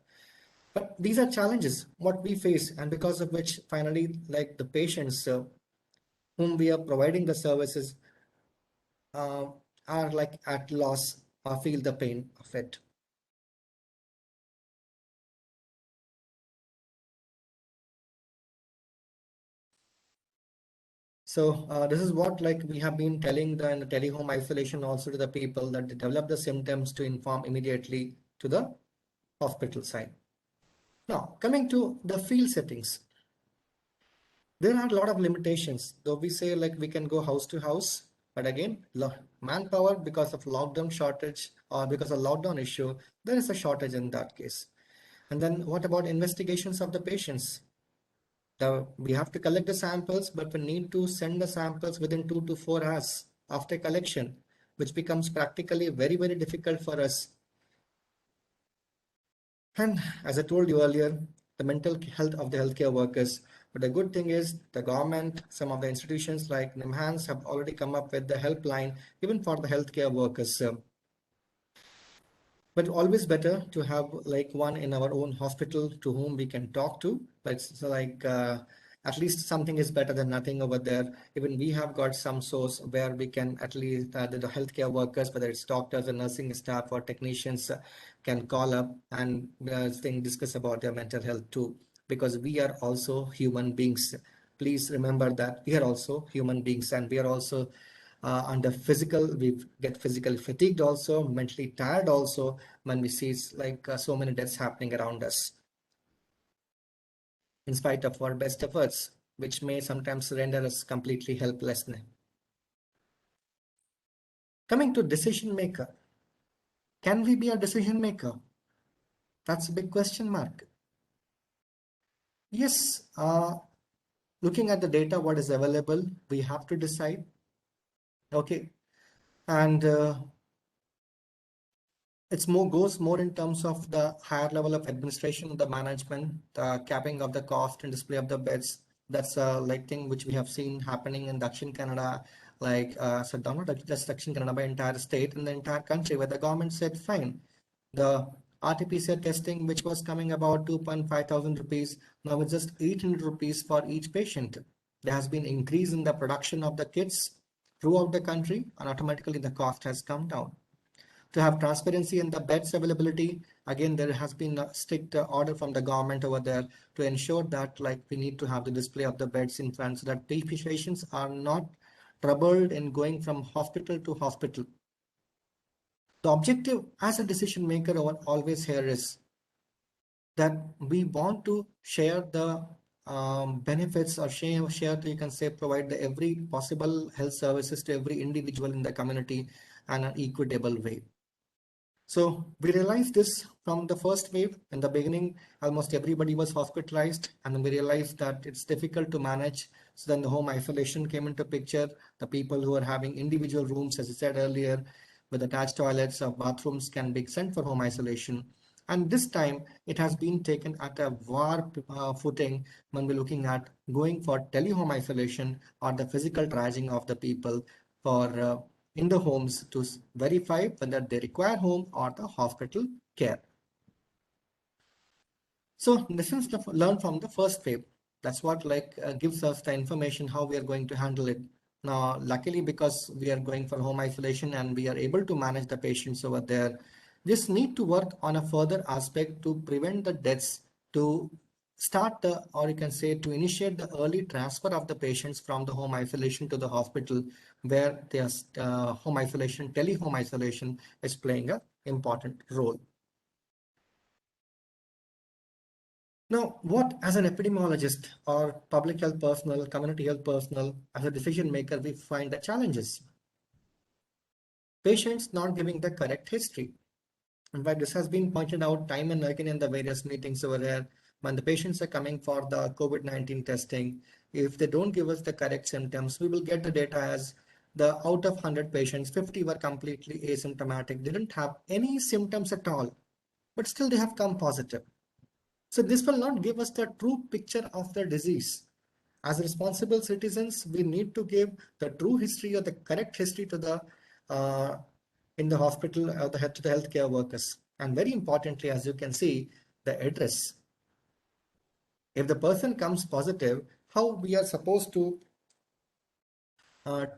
But these are challenges what we face, and because of which finally like the patients whom we are providing the services uh, are like at loss or feel the pain of it. So this is what like we have been telling the telehome isolation also to the people, that they develop the symptoms to inform immediately to the hospital side. Now coming to the field settings, there are a lot of limitations. Though we say like we can go house to house, but again, manpower because of lockdown shortage or because of lockdown issue, there is a shortage in that case. And then what about investigations of the patients? We have to collect the samples, but we need to send the samples within 2 to 4 hours after collection, which becomes practically very, very difficult for us. And as I told you earlier, the mental health of the healthcare workers. But the good thing is the government, some of the institutions like NIMHANS have already come up with the helpline, even for the healthcare workers. But always better to have like one in our own hospital to whom we can talk to. But so like at least something is better than nothing over there. Even we have got some source where we can at least the healthcare workers, whether it's doctors or nursing staff or technicians, can call up and discuss about their mental health too, because we are also human beings. Please remember that we are also human beings, and we are also under physical, we get physically fatigued also, mentally tired also when we see like so many deaths happening around us in spite of our best efforts, which may sometimes render us completely helpless. Coming to decision maker, can we be a decision maker? That's a big question mark. Yes, looking at the data, what is available, we have to decide. Okay, and it's goes more in terms of the higher level of administration, the management, the capping of the cost and display of the beds, That's like thing which we have seen happening in Dakshin Canada, like so not just Dakshin Canada, but entire state and the entire country, where the government said, fine, the RT-PCR testing, which was coming about 2.5 thousand rupees, now it's just 800 rupees for each patient. There has been increase in the production of the kits throughout the country, and automatically the cost has come down. To have transparency in the beds availability, again, there has been a strict order from the government over there to ensure that like we need to have the display of the beds in front so that patients are not troubled in going from hospital to hospital. The objective as a decision maker always here is that we want to share the benefits or share you can say provide the every possible health services to every individual in the community in an equitable way. So we realized this from the first wave. In the beginning, almost everybody was hospitalized, and then we realized that it's difficult to manage. So then the home isolation came into picture. The people who are having individual rooms, as I said earlier, with attached toilets or bathrooms can be sent for home isolation. And this time it has been taken at a war footing when we're looking at going for tele-home isolation or the physical triaging of the people for in the homes to verify whether they require home or the hospital care. So lessons to learn from the first wave. That's what gives us the information how we are going to handle it. Now, luckily, because we are going for home isolation and we are able to manage the patients over there, just need to work on a further aspect to prevent the deaths, to start the, or you can say to initiate the early transfer of the patients from the home isolation to the hospital, where their home isolation, tele-home isolation is playing an important role. Now, what as an epidemiologist or public health personnel, community health personnel, as a decision maker, we find the challenges. Patients not giving the correct history. In fact, this has been pointed out time and again in the various meetings over here. When the patients are coming for the COVID-19 testing, if they don't give us the correct symptoms, we will get the data as the out of 100 patients, 50 were completely asymptomatic. They didn't have any symptoms at all, but still they have come positive. So this will not give us the true picture of the disease. As responsible citizens, we need to give the true history or the correct history to the in the hospital or to the healthcare workers. And very importantly, as you can see, the address. If the person comes positive, how we are supposed to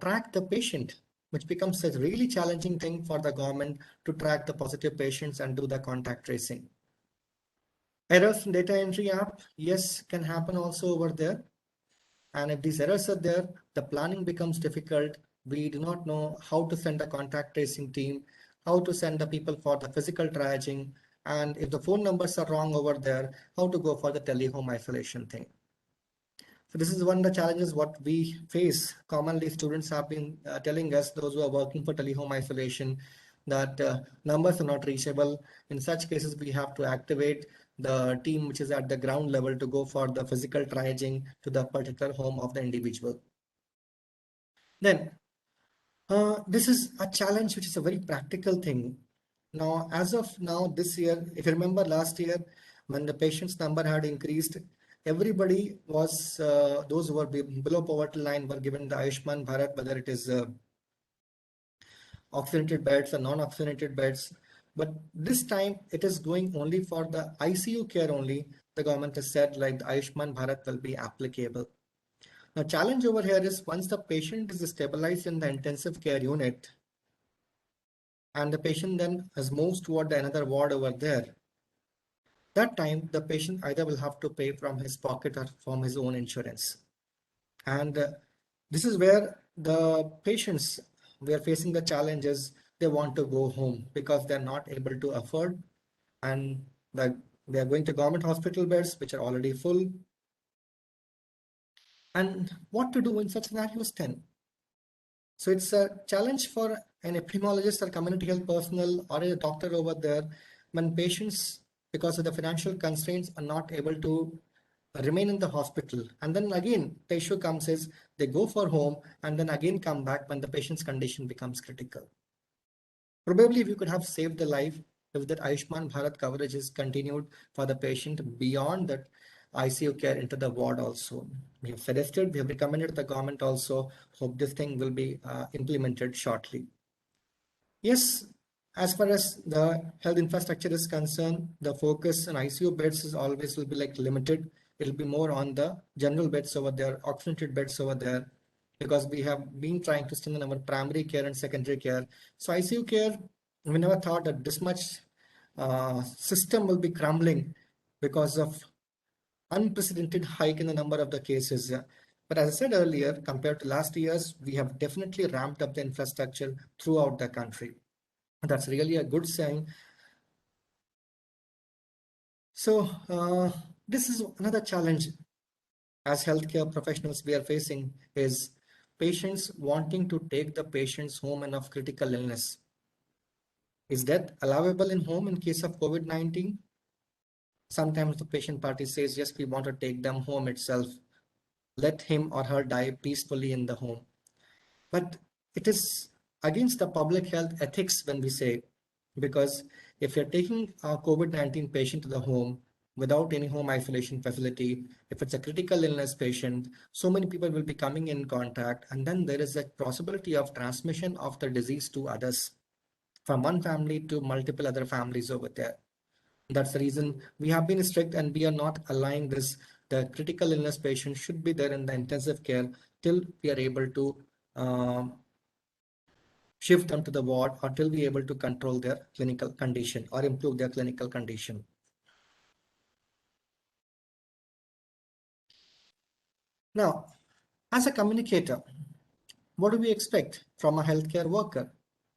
track the patient, which becomes a really challenging thing for the government to track the positive patients and do the contact tracing. Errors in data entry app, yes, can happen also over there. And if these errors are there, the planning becomes difficult. We do not know how to send a contact tracing team, how to send the people for the physical triaging, and if the phone numbers are wrong over there, how to go for the tele-home isolation thing. So this is one of the challenges what we face. Commonly, students have been telling us, those who are working for tele-home isolation, that numbers are not reachable. In such cases, we have to activate the team which is at the ground level to go for the physical triaging to the particular home of the individual. Then, this is a challenge which is a very practical thing. Now, as of now, this year, if you remember last year, when the patient's number had increased, everybody was, those who were below poverty line were given the Ayushman Bharat, whether it is oxygenated beds or non-oxygenated beds. But this time it is going only for the ICU care only. The government has said like the Ayushman Bharat will be applicable. Now, challenge over here is once the patient is stabilized in the intensive care unit and the patient then has moved toward another ward over there, that time the patient either will have to pay from his pocket or from his own insurance. And this is where the patients, we are facing the challenges. They want to go home because they're not able to afford, and they are going to government hospital beds which are already full. And what to do in such scenarios then? So it's a challenge for an epidemiologist or community health personnel or a doctor over there when patients, because of the financial constraints, are not able to remain in the hospital. And then again, the issue comes is they go for home and then again come back when the patient's condition becomes critical. Probably we could have saved the life if that Ayushman Bharat coverage is continued for the patient beyond that ICU care into the ward also. We have suggested, we have recommended to the government also. Hope this thing will be implemented shortly. Yes, as far as the health infrastructure is concerned, the focus on ICU beds is always will be like limited. It'll be more on the general beds over there, oxygenated beds over there, because we have been trying to strengthen our primary care and secondary care. So ICU care, we never thought that this much system will be crumbling because of unprecedented hike in the number of the cases. But as I said earlier, compared to last years, we have definitely ramped up the infrastructure throughout the country. That's really a good sign. So this is another challenge as healthcare professionals we are facing is patients wanting to take the patients home and of critical illness. Is that allowable in home in case of COVID-19? Sometimes the patient party says, yes, we want to take them home itself. Let him or her die peacefully in the home. But it is against the public health ethics when we say, because if you're taking a COVID-19 patient to the home without any home isolation facility, if it's a critical illness patient, so many people will be coming in contact, and then there is a possibility of transmission of the disease to others, from one family to multiple other families over there. That's the reason we have been strict and we are not allowing this. The critical illness patient should be there in the intensive care till we are able to shift them to the ward or till we are able to control their clinical condition or improve their clinical condition. Now, as a communicator, what do we expect from a healthcare worker,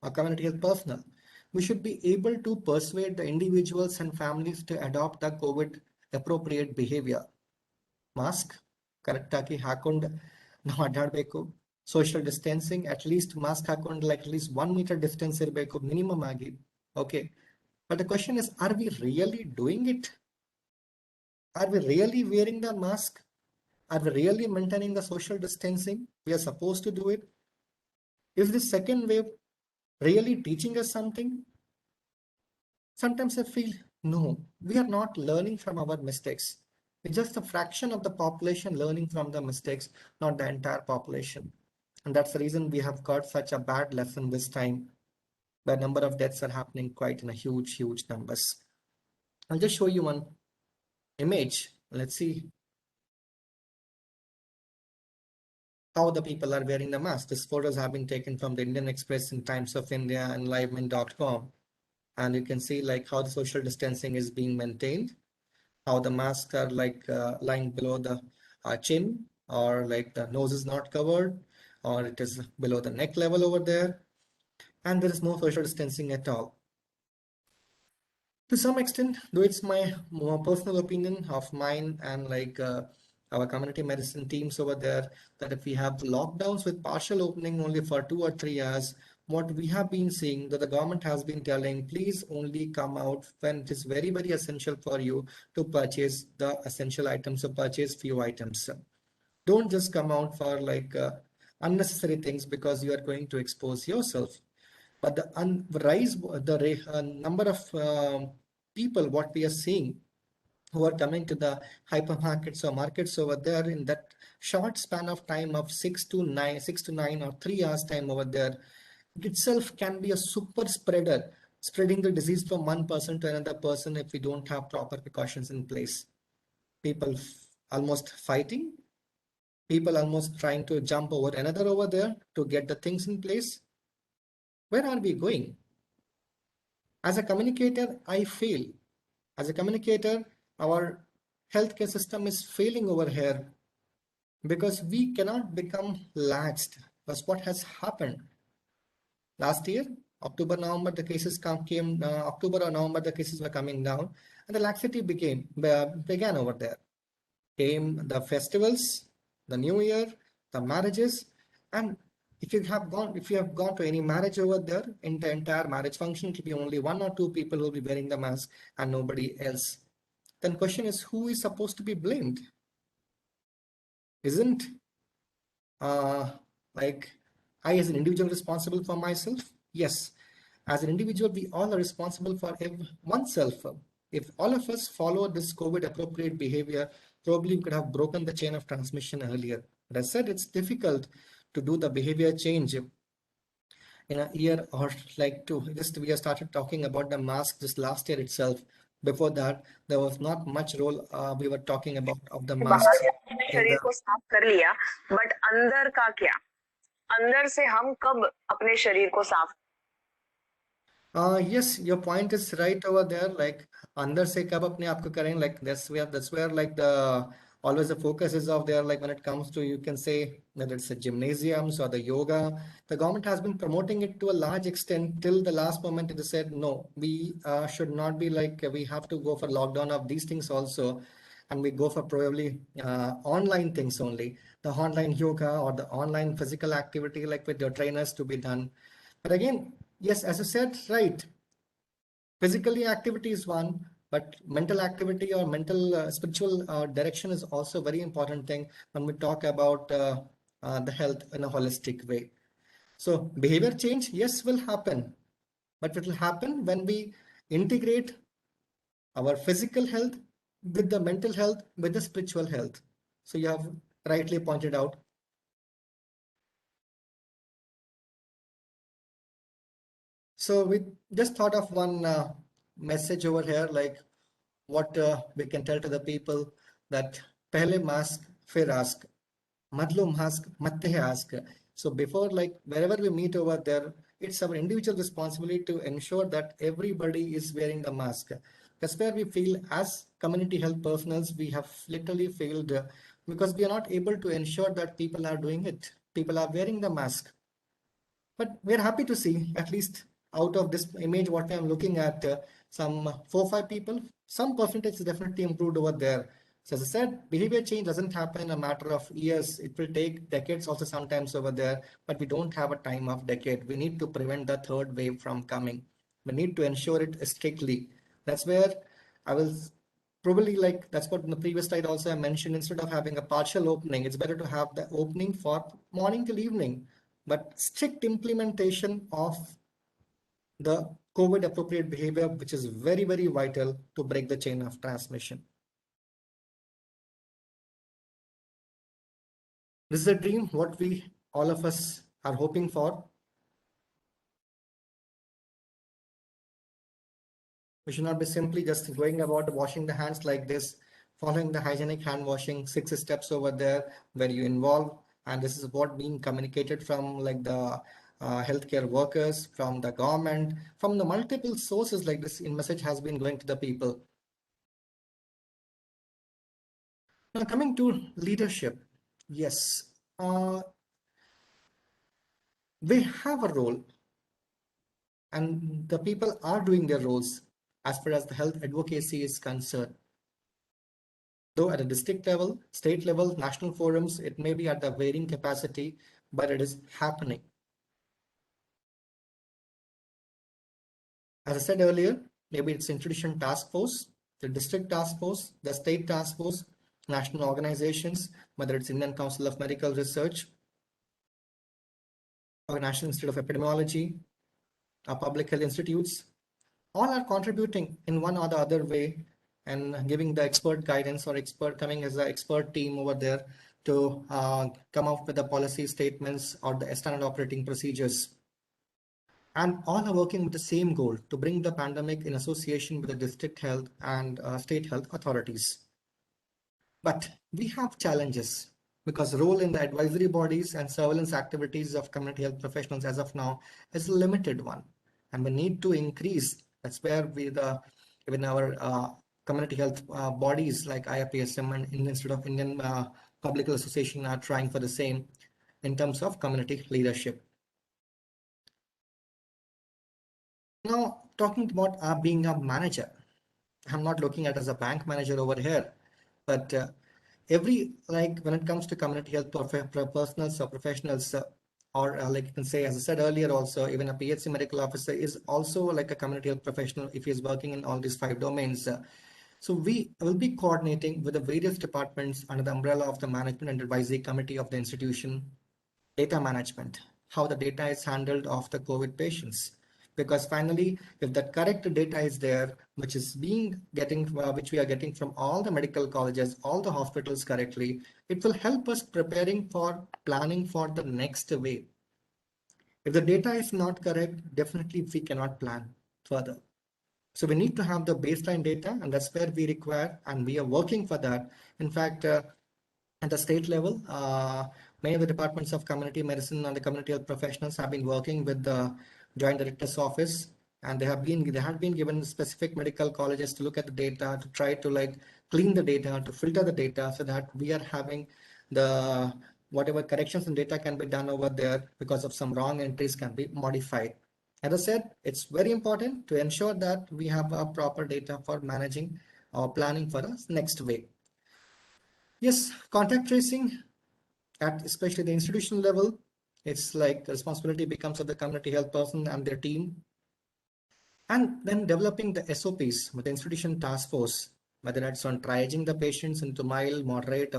a community health personnel? We should be able to persuade the individuals and families to adopt the COVID appropriate behavior. Mask correct ಆಗಿ ಹಾಕೊಂಡು ನಾವು ಅಡ್ಡಾಡಬೇಕು. Social distancing, at least mask ಹಾಕೊಂಡು like at least 1 meter distance ಇರಬೇಕು minimum ಆಗಿ. Okay. But the question is, are we really doing it? Are we really wearing the mask? Are we really maintaining the social distancing? We are supposed to do it. Is this second wave really teaching us something? Sometimes I feel, no, we are not learning from our mistakes. It's just a fraction of the population learning from the mistakes, not the entire population. And that's the reason we have got such a bad lesson this time. The number of deaths are happening quite in a huge numbers. I'll just show you one image. Let's see how the people are wearing the mask. These photos have been taken from the Indian Express in Times of India and livemin.com. And you can see like how the social distancing is being maintained, how the masks are like lying below the chin, or like the nose is not covered, or it is below the neck level over there. And there is no social distancing at all. To some extent, though it's my more personal opinion of mine and like our community medicine teams over there, that if we have lockdowns with partial opening only for 2 or 3 hours, what we have been seeing that the government has been telling, please only come out when it is very essential for you to purchase the essential items or purchase few items. Don't just come out for like unnecessary things because you are going to expose yourself. But the number of people what we are seeing who are coming to the hypermarkets or markets over there in that short span of time of 6 to 9 or 3 hours time over there, it itself can be a super spreader, spreading the disease from one person to another person if we don't have proper precautions in place. People almost fighting, people almost trying to jump over another over there to get the things in place. Where are we going? As a communicator, I feel, as a communicator, our healthcare system is failing over here because we cannot become laxed. That's what has happened. Last year, October, November, the cases October or November, the cases were coming down, and the laxity began over there. Came the festivals, the New Year, the marriages, and if you have gone to any marriage over there, in the entire marriage function, it will be only 1 or 2 people who will be wearing the mask and nobody else. Then question is, who is supposed to be blamed? Isn't like I as an individual responsible for myself? Yes, as an individual, we all are responsible for oneself. If all of us follow this COVID appropriate behavior, probably we could have broken the chain of transmission earlier. But as I said, it's difficult to do the behavior change in a year or like two. Just we have started talking about the mask just last year itself. Before that, there was not much role we were talking about of the बाहर masks से हमने in शरीर the को साफ कर लिया, but अंदर का क्या? अंदर से हम कब अपने शरीर को साफ? yes, your point is right over there. Like अंदर से कब अपने आप को करें, like that's where like the always the focus is of there. Like when it comes to, you can say that it's the gymnasiums or the yoga, the government has been promoting it to a large extent till the last moment. It said no, we should not be like we have to go for lockdown of these things also, and we go for probably online things only, the online yoga or the online physical activity like with your trainers to be done. But again, yes, as you said, right, physically activity is one, but mental activity or mental spiritual direction is also a very important thing when we talk about the health in a holistic way. So behavior change, yes, will happen, but it will happen when we integrate our physical health with the mental health, with the spiritual health. So you have rightly pointed out. So we just thought of one message over here, like what we can tell to the people that pehle mask, fir ask. Madlo mask, matte ask. So before, like wherever we meet over there, it's our individual responsibility to ensure that everybody is wearing the mask. That's where we feel as community health personnels, we have literally failed because we are not able to ensure that people are doing it. People are wearing the mask. But we're happy to see, at least out of this image, what I'm looking at, some 4 or 5 people, some percentage is definitely improved over there. So as I said, behavior change doesn't happen in a matter of years. It will take decades also sometimes over there, but we don't have a time of decade. We need to prevent the third wave from coming. We need to ensure it strictly. That's where I will probably like, that's what in the previous slide also I mentioned, instead of having a partial opening, it's better to have the opening for morning till evening, but strict implementation of the COVID appropriate behavior, which is very, very vital to break the chain of transmission. This is a dream, what we all of us are hoping for. We should not be simply just going about washing the hands like this, following the hygienic hand washing 6 steps over there where you involve. And this is what being communicated from like the healthcare workers, from the government, from the multiple sources, like this in message has been going to the people. Now coming to leadership, yes, they have a role and the people are doing their roles as far as the health advocacy is concerned. Though at a district level, state level, national forums, it may be at the varying capacity, but it is happening. As I said earlier, maybe it's institution task force, the district task force, the state task force, national organizations, whether it's Indian Council of Medical Research, or National Institute of Epidemiology, or public health institutes, all are contributing in one or the other way and giving the expert guidance or expert coming as an expert team over there to come up with the policy statements or the standard operating procedures. And all are working with the same goal to bring the pandemic in association with the district health and state health authorities. But we have challenges because role in the advisory bodies and surveillance activities of community health professionals as of now is a limited one. And we need to increase. That's where even our community health bodies like IAPSM and Indian Public Health Association are trying for the same in terms of community leadership. Now, talking about being a manager, I'm not looking at as a bank manager over here, but like when it comes to community health personals or professionals, or like you can say, as I said earlier, also even a PHC medical officer is also like a community health professional if he is working in all these 5 domains. So we will be coordinating with the various departments under the umbrella of the management and advisory committee of the institution, data management, how the data is handled of the COVID patients, Because finally, if the correct data is there, which we are getting from all the medical colleges, all the hospitals correctly, it will help us preparing for planning for the next wave. If the data is not correct, definitely we cannot plan further. So we need to have the baseline data, and that's where we require, and we are working for that. In fact, at the state level, many of the departments of community medicine and the community health professionals have been working with the Joint Director's Office, and they have been given specific medical colleges to look at the data, to try to clean the data, to filter the data, so that we are having the whatever corrections in data can be done over there because of some wrong entries can be modified. As I said, it's very important to ensure that we have a proper data for managing or planning for the next wave. Yes, contact tracing at especially the institutional level, it's like the responsibility becomes of the community health person and their team. And then developing the SOPs with the institution task force, whether it's on triaging the patients into mild, moderate,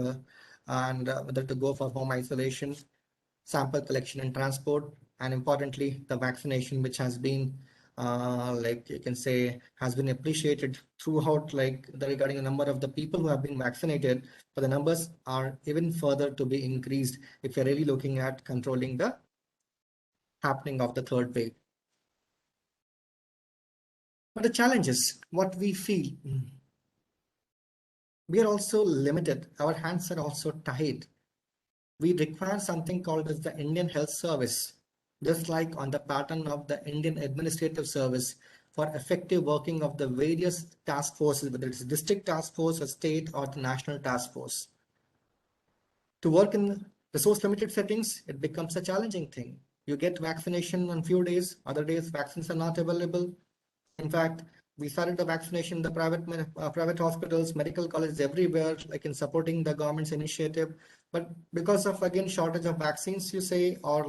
and whether to go for home isolation, sample collection and transport, and importantly, the vaccination, which has been, you can say, has been appreciated throughout, regarding the number of the people who have been vaccinated, but the numbers are even further to be increased if you're really looking at controlling the happening of the third wave. But the challenges, what we feel, we are also limited. Our hands are also tied. We require something called as the Indian Health Service, just like on the pattern of the Indian Administrative Service, for effective working of the various task forces, whether it's district task force, or state, or the national task force. To work in resource limited settings, it becomes a challenging thing. You get vaccination on few days, other days vaccines are not available. In fact, we started the vaccination in the private hospitals, medical colleges everywhere, like in supporting the government's initiative. But because of, again, shortage of vaccines, you say, or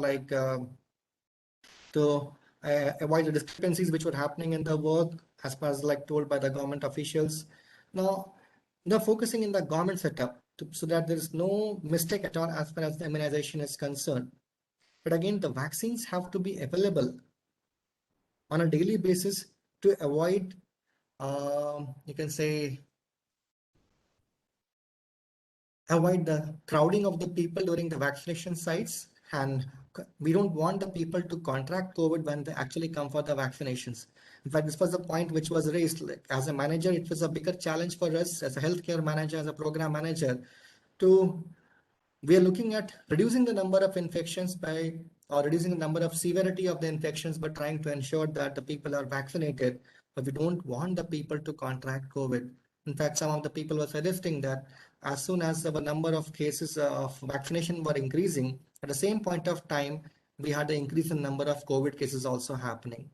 to avoid the discrepancies which were happening in the work, as far as told by the government officials. Now, they're focusing in the government setup so that there is no mistake at all as far as the immunization is concerned. But again, the vaccines have to be available on a daily basis to avoid, you can say, avoid the crowding of the people during the vaccination sites. And we don't want the people to contract COVID when they actually come for the vaccinations. In fact, this was the point which was raised. As a manager, it was a bigger challenge for us as a healthcare manager, as a program manager, we are looking at reducing the number of infections or reducing the number of severity of the infections, but trying to ensure that the people are vaccinated, but we don't want the people to contract COVID. In fact, some of the people were suggesting that as soon as the number of cases of vaccination were increasing, at the same point of time, we had the increase in number of COVID cases also happening.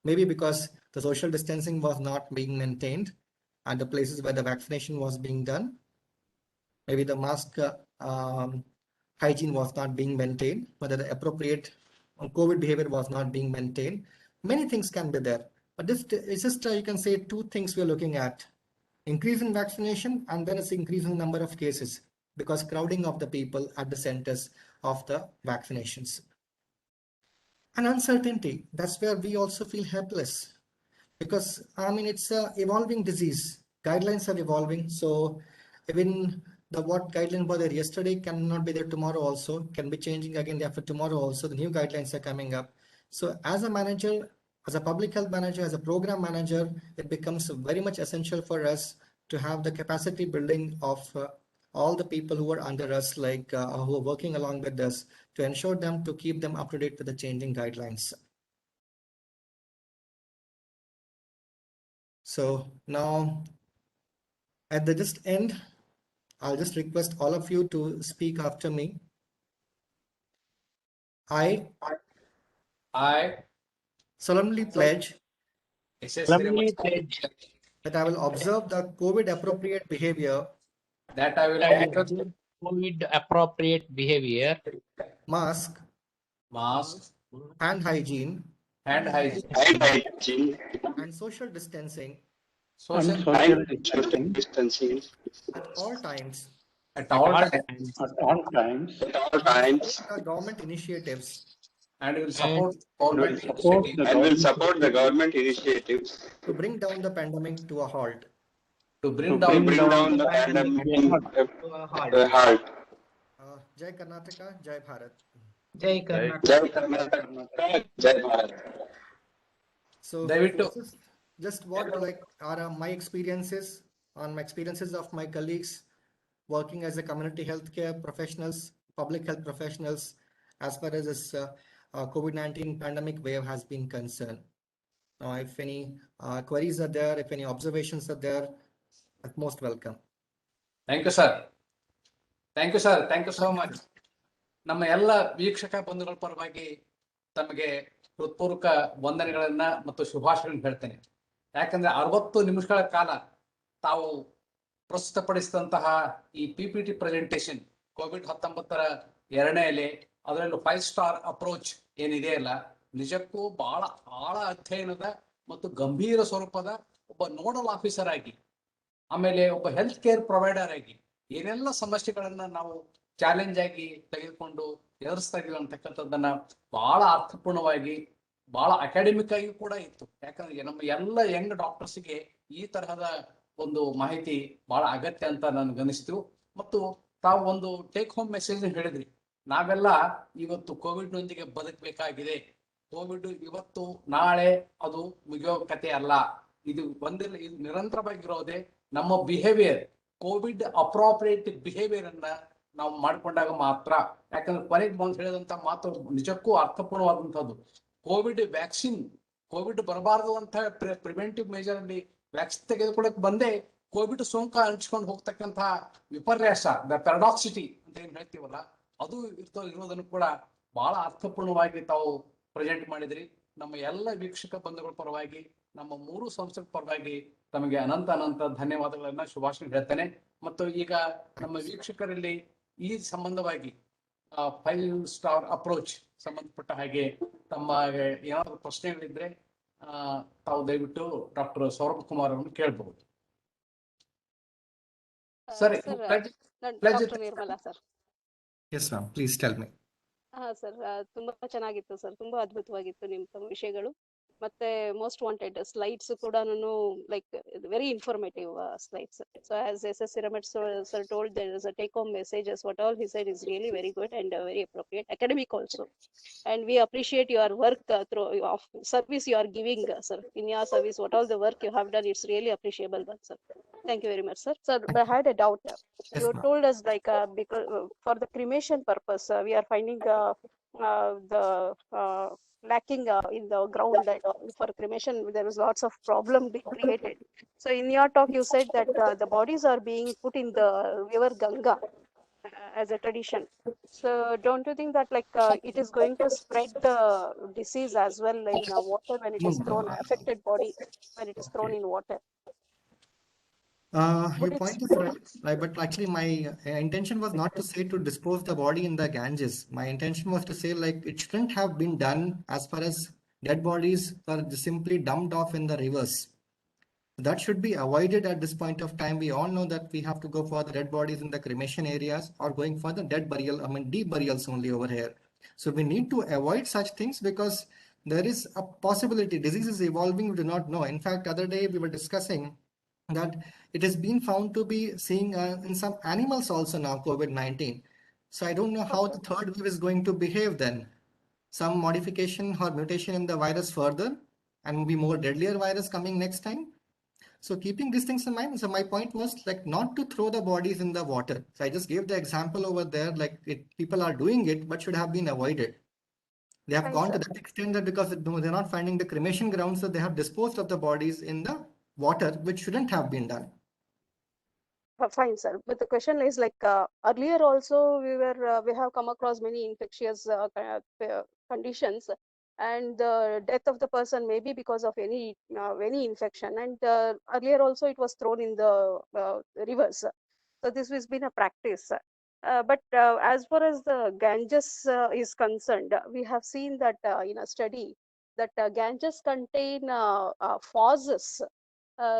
Maybe because the social distancing was not being maintained at the places where the vaccination was being done. Maybe the mask hygiene was not being maintained, whether the appropriate COVID behavior was not being maintained. Many things can be there. But this is just, you can say, two things we're looking at. Increase in vaccination, and then it's increasing the number of cases because crowding of the people at the centers of the vaccinations. And uncertainty, that's where we also feel helpless because, it's an evolving disease. Guidelines are evolving. So even what guidelines were there yesterday cannot be there tomorrow also, can be changing again after tomorrow also. The new guidelines are coming up. So as a manager, as a public health manager, as a program manager, it becomes very much essential for us to have the capacity building of all the people who are under us, who are working along with us, to ensure them, to keep them up to date with the changing guidelines. So now at the just end, I'll just request all of you to speak after me. I solemnly pledge that I will observe the COVID appropriate behavior, that I will observe COVID appropriate behavior, mask, hand hygiene, hand hygiene, and social distancing social distancing at all times at all times, the government initiatives and will support government Support initiative and will support the government initiatives to bring down the pandemic to a halt. to to bring bring down down the pandemic To a halt. to a halt. Jai Karnataka, Jai Bharat. Jai Karnataka. Jai Karnataka, Jai Bharat. So Dayvittu this is just what like are my experiences on my experiences of my colleagues working as a community healthcare professionals, public health professionals, as far as this COVID-19 pandemic wave has been concerned. Now, if any queries are there, if any observations are there, at most welcome. Thank you sir thank you so much. ನಮ್ಮ ಎಲ್ಲ ವೀಕ್ಷಕ ಬಂಧುಗಳ ಪರವಾಗಿ ತಮಗೆ ಹೃತ್ಪೂರ್ವಕ ವಂದನೆಗಳನ್ನ ಮತ್ತು ಶುಭಾಶಯಗಳನ್ನು ಹೇಳ್ತೇನೆ. ಯಾಕಂದ್ರೆ 60 ನಿಮಿಷಗಳ ಕಾಲ ತಾವು ಪ್ರಸ್ತುತಪಡಿಸಿದಂತಹ ಈ PPT ಪ್ರೆಸೆಂಟೇಷನ್ COVID-19 ಎರಡನೇ ಅಲೆ, ಅದರಲ್ಲೂ 5 ಸ್ಟಾರ್ ಅಪ್ರೋಚ್ ಏನಿದೆಯಲ್ಲ, ನಿಜಕ್ಕೂ ಬಹಳ ಆಳ ಅಧ್ಯಯನದ ಮತ್ತು ಗಂಭೀರ ಸ್ವರೂಪದ ಒಬ್ಬ ನೋಡಲ್ ಆಫೀಸರ್ ಆಗಿ, ಆಮೇಲೆ ಒಬ್ಬ ಹೆಲ್ತ್ ಕೇರ್ ಪ್ರೊವೈಡರ್ ಆಗಿ ಏನೆಲ್ಲ ಸಮಸ್ಯೆಗಳನ್ನ ನಾವು ಚಾಲೆಂಜ್ ಆಗಿ ತೆಗೆದುಕೊಂಡು ಎದುರಿಸ್ತಾ ಇದೀವಿ ಅಂತಕ್ಕಂಥದ್ದನ್ನ ಬಹಳ ಅರ್ಥಪೂರ್ಣವಾಗಿ, ಬಹಳ ಅಕಾಡೆಮಿಕ್ ಆಗಿ ಕೂಡ ಇತ್ತು. ಯಾಕಂದ್ರೆ ನಮ್ಮ ಎಲ್ಲ ಯಂಗ್ ಡಾಕ್ಟರ್ಸ್ಗೆ ಈ ತರಹದ ಒಂದು ಮಾಹಿತಿ ಬಹಳ ಅಗತ್ಯ ಅಂತ ನನ್ಗೆ ಅನಿಸ್ತು. ಮತ್ತು ತಾವು ಒಂದು ಟೇಕ್ ಹೋಮ್ ಮೆಸೇಜ್ ಹೇಳಿದ್ರಿ, ನಾವೆಲ್ಲ ಇವತ್ತು ಕೋವಿಡ್ ನೊಂದಿಗೆ ಬದುಕಬೇಕಾಗಿದೆ. ಕೋವಿಡ್ ಇವತ್ತು ನಾಳೆ ಅದು ಮುಗಿಯೋ ಕತೆ ಅಲ್ಲ, ಇದು ಇದು ನಿರಂತರವಾಗಿರೋದೆ ನಮ್ಮ ಬಿಹೇವಿಯರ್, ಕೋವಿಡ್ ಅಪ್ರಾಪ್ರಿಯೇಟ್ ಬಿಹೇವಿಯರ್ ಅನ್ನ ನಾವು ಮಾಡ್ಕೊಂಡಾಗ ಮಾತ್ರ. ಯಾಕಂದ್ರೆ ಕೊನೆಗೆ ಬಂದು ಹೇಳಿದಂತ ಮಾತು ನಿಜಕ್ಕೂ ಅರ್ಥಪೂರ್ಣವಾದಂತದ್ದು. ಕೋವಿಡ್ ವ್ಯಾಕ್ಸಿನ್, ಕೋವಿಡ್ ಬರಬಾರದು ಅಂತ ಪ್ರಿವೆಂಟಿವ್ ಮೆಜರ್ ಅಲ್ಲಿ ವ್ಯಾಕ್ಸಿನ್ ತೆಗೆದುಕೊಳ್ಳಕ್ ಬಂದೇ ಕೋವಿಡ್ ಸೋಂಕು ಹಂಚ್ಕೊಂಡು ಹೋಗ್ತಕ್ಕಂತಹ ವಿಪರ್ಯಾಸ, ದ ಪ್ಯಾರಾಡಾಕ್ಸಿಟಿ ಅಂತ ಏನ್ ಹೇಳ್ತೀವಲ್ಲ, ಅದು ಇರೋದನ್ನು ಕೂಡ ಬಹಳ ಅರ್ಥಪೂರ್ಣವಾಗಿ ತಾವು ಪ್ರೆಸೆಂಟ್ ಮಾಡಿದ್ರಿ. ನಮ್ಮ ಎಲ್ಲ ವೀಕ್ಷಕ ಬಂಧುಗಳ ಪರವಾಗಿ, ನಮ್ಮ 3 ಸಂಸ್ಥೆಗಳ ಪರವಾಗಿ ತಮಗೆ ಅನಂತ ಧನ್ಯವಾದಗಳನ್ನ ಶುಭಾಶಯ ಹೇಳ್ತೇನೆ. ಮತ್ತು ಈಗ ನಮ್ಮ ವೀಕ್ಷಕರಲ್ಲಿ ಈ ಸಂಬಂಧವಾಗಿ 5 ಸ್ಟಾರ್ ಅಪ್ರೋಚ್ ಸಂಬಂಧಪಟ್ಟ ಹಾಗೆ ತಮ್ಮ ಏನಾದ್ರು ಪ್ರಶ್ನೆಗಳಿದ್ರೆ ತಾವು ದಯವಿಟ್ಟು ಡಾಕ್ಟರ್ ಸೌರಭ್ ಕುಮಾರ್ ಅವರನ್ನು ಕೇಳಬಹುದು. ಸರಿ, doctor Nirmala sir. Yes, ma'am. Please tell me. Sir, ತುಂಬಾ ಚೆನ್ನಾಗಿತ್ತು ಸರ್, ತುಂಬಾ ಅದ್ಭುತವಾಗಿತ್ತು ನಿಮ್ಮ ವಿಷಯಗಳು. ಮತ್ತೆ ಮೋಸ್ಟ್ ವಾಂಟೆಡ್ ಸ್ಲೈಡ್ಸ್ ಕೂಡ like very informative slides. So as S Siramat sir told, there is a take home messages. What all he said is really very good and very appropriate, academic also. And we appreciate your work through of service you are giving, sir. In your service, what all the work you have done, it's really appreciable one, sir. Thank you very much, sir. Sir, I had a doubt. Yes, You ma'am. told us like because for the cremation purpose, we are finding the lacking in the ground that for cremation there was lots of problem being created. So in your talk you said that the bodies are being put in the river Ganga as a tradition. So don't you think that like it is going to spread the disease as well in water when it is thrown, affected body when it is thrown in water? Your point is right, but actually my intention was not to say to dispose the body in the Ganges. My intention was to say like it shouldn't have been done as far as dead bodies are simply dumped off in the rivers. That should be avoided at this point of time. We all know that we have to go for the dead bodies in the cremation areas or going for the dead burial, deep burials only over here. So we need to avoid such things because there is a possibility disease is evolving, we do not know. In fact, other day we were discussing that it has been found to be seeing in some animals also now COVID-19. So I don't know how the third wave is going to behave then. Some modification or mutation in the virus further and be more deadlier virus coming next time. So keeping these things in mind, so my point was like not to throw the bodies in the water. So I just gave the example over there, like people are doing it, but should have been avoided. They have gone to that extent that because they're not finding the cremation grounds, so they have disposed of the bodies in the water, which shouldn't have been done. Fine, sir. But the question is like earlier also we have come across many infectious conditions, and the death of the person may be because of any infection. And earlier also it was thrown in the rivers. So this has been a practice. But as far as the Ganges is concerned, we have seen that in a study that Ganges contain phosphorus.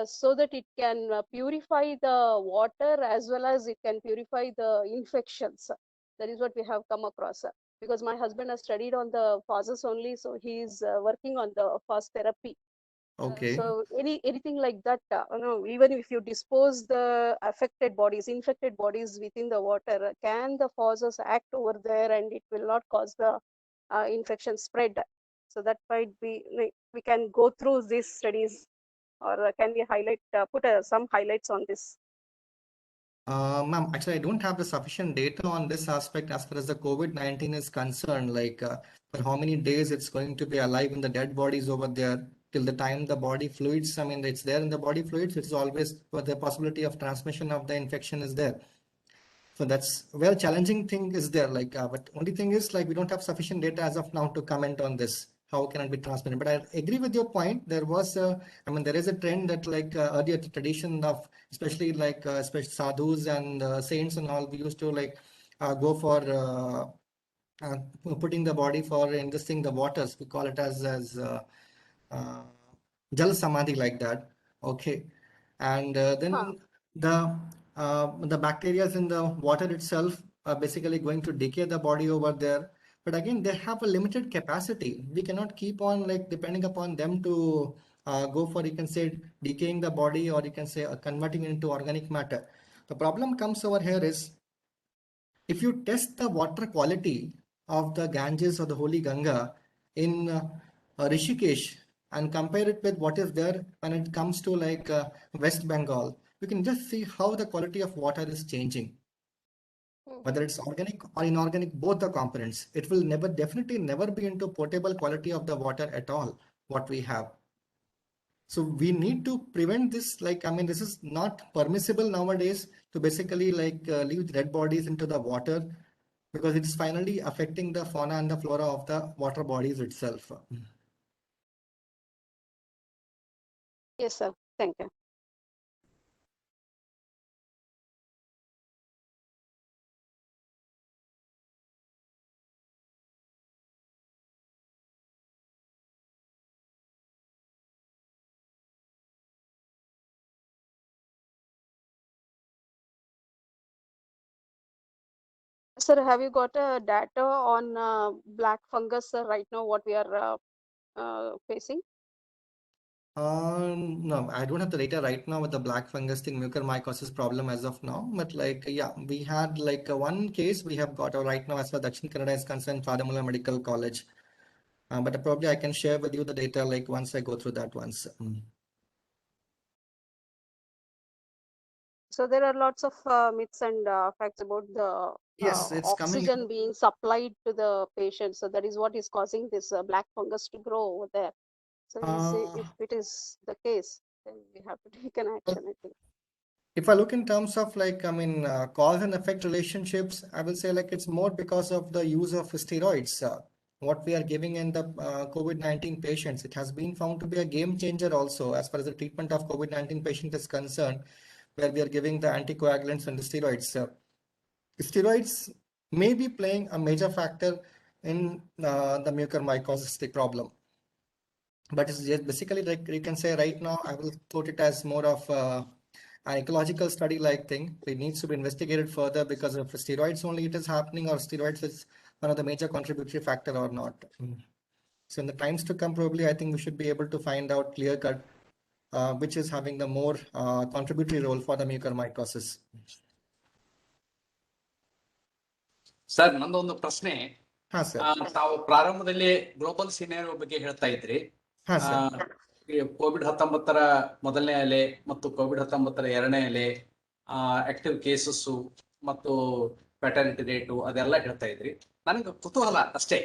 So that it can purify the water as well as it can purify the infections. That is what we have come across. because my husband has studied on the faucets only, so he's working on the faucet therapy. Okay. So anything like that, even if you dispose the affected bodies, infected bodies within the water, can the faucets act over there and it will not cause the infection spread? So that might be, we can go through these studies, or can we highlight, put some highlights on this? Ma'am, actually, I don't have the sufficient data on this aspect as far as the COVID-19 is concerned, like for how many days it's going to be alive in the dead bodies over there till the time the body fluids. I mean, it's there in the body fluids. It's always the possibility of transmission of the infection is there. So that's where challenging thing is there. Like, but only thing is like we don't have sufficient data as of now to comment on this. How can it be transmitted? But I agree with your point. There was, I mean, there is a trend that like earlier the tradition of, especially like especially sadhus and saints and all, we used to like go for uh, putting the body for in this thing, the waters. We call it as uh, jal samadhi like that. Okay, and then the bacteria in the water itself are basically going to decay the body over there. But again, they have a limited capacity. We cannot keep on like depending upon them to go for, you can say, decaying the body, or you can say converting it into organic matter. The problem comes over here is if you test the water quality of the Ganges or the Holy Ganga in Rishikesh and compare it with what is there when it comes to like West Bengal, you can just see how the quality of water is changing. Whether it's organic or inorganic, both the components, it will never, definitely never be into potable quality of the water at all, what we have. So we need to prevent this. Like, I mean, this is not permissible nowadays to basically like leave dead bodies into the water, because it is finally affecting the fauna and the flora of the water bodies itself. Yes, sir. Thank you. Sir, have you got data on black fungus right now, what we are facing? No, I don't have the data right now with the black fungus thing, mucormycosis problem as of now. But like, yeah, we had like one case we have got right now as far as Dakshin Kannada is concerned, Fadamulla Medical College. But probably I can share with you the data like once I go through that once. So there are lots of myths and facts about the Yes, it's coming. oxygen being supplied to the patient. So that is what is causing this black fungus to grow over there. So if it is the case, then we have to take an action, I think. If I look in terms of like, I mean, cause and effect relationships, I will say like it's more because of the use of steroids. What we are giving in the COVID-19 patients, it has been found to be a game changer also as far as the treatment of COVID-19 patient is concerned, where we are giving the anticoagulants and the steroids. Steroids may be playing a major factor in the mucormycosis problem. But it's just basically like you can say right now, I will put it as more of an ecological study like thing. It needs to be investigated further because of steroids only it is happening, or steroids is one of the major contributory factor or not. So in the times to come, probably I think we should be able to find out clear cut which is having the more contributory role for the mucormycosis. Sir ನಂದೊಂದು ಪ್ರಶ್ನೆ. ಹಾ sir. ತಾವು ಪ್ರಾರಂಭದಲ್ಲಿ global scenario ಬಗ್ಗೆ ಹೇಳ್ತಾ ಇದ್ರಿ. ಹಾ sir. COVID-19 ಮೊದಲನೇ ಅಲೆ ಮತ್ತು ಕೋವಿಡ್-19 ಎರಡನೇ ಅಲೆ, ಆಕ್ಟಿವ್ ಕೇಸಸ್ ಮತ್ತು ಫ್ಯಾಟಾಲಿಟಿ ರೇಟು ಅದೆಲ್ಲ ಹೇಳ್ತಾ ಇದ್ರಿ. ನನಗೆ ಕುತೂಹಲ ಅಷ್ಟೇ,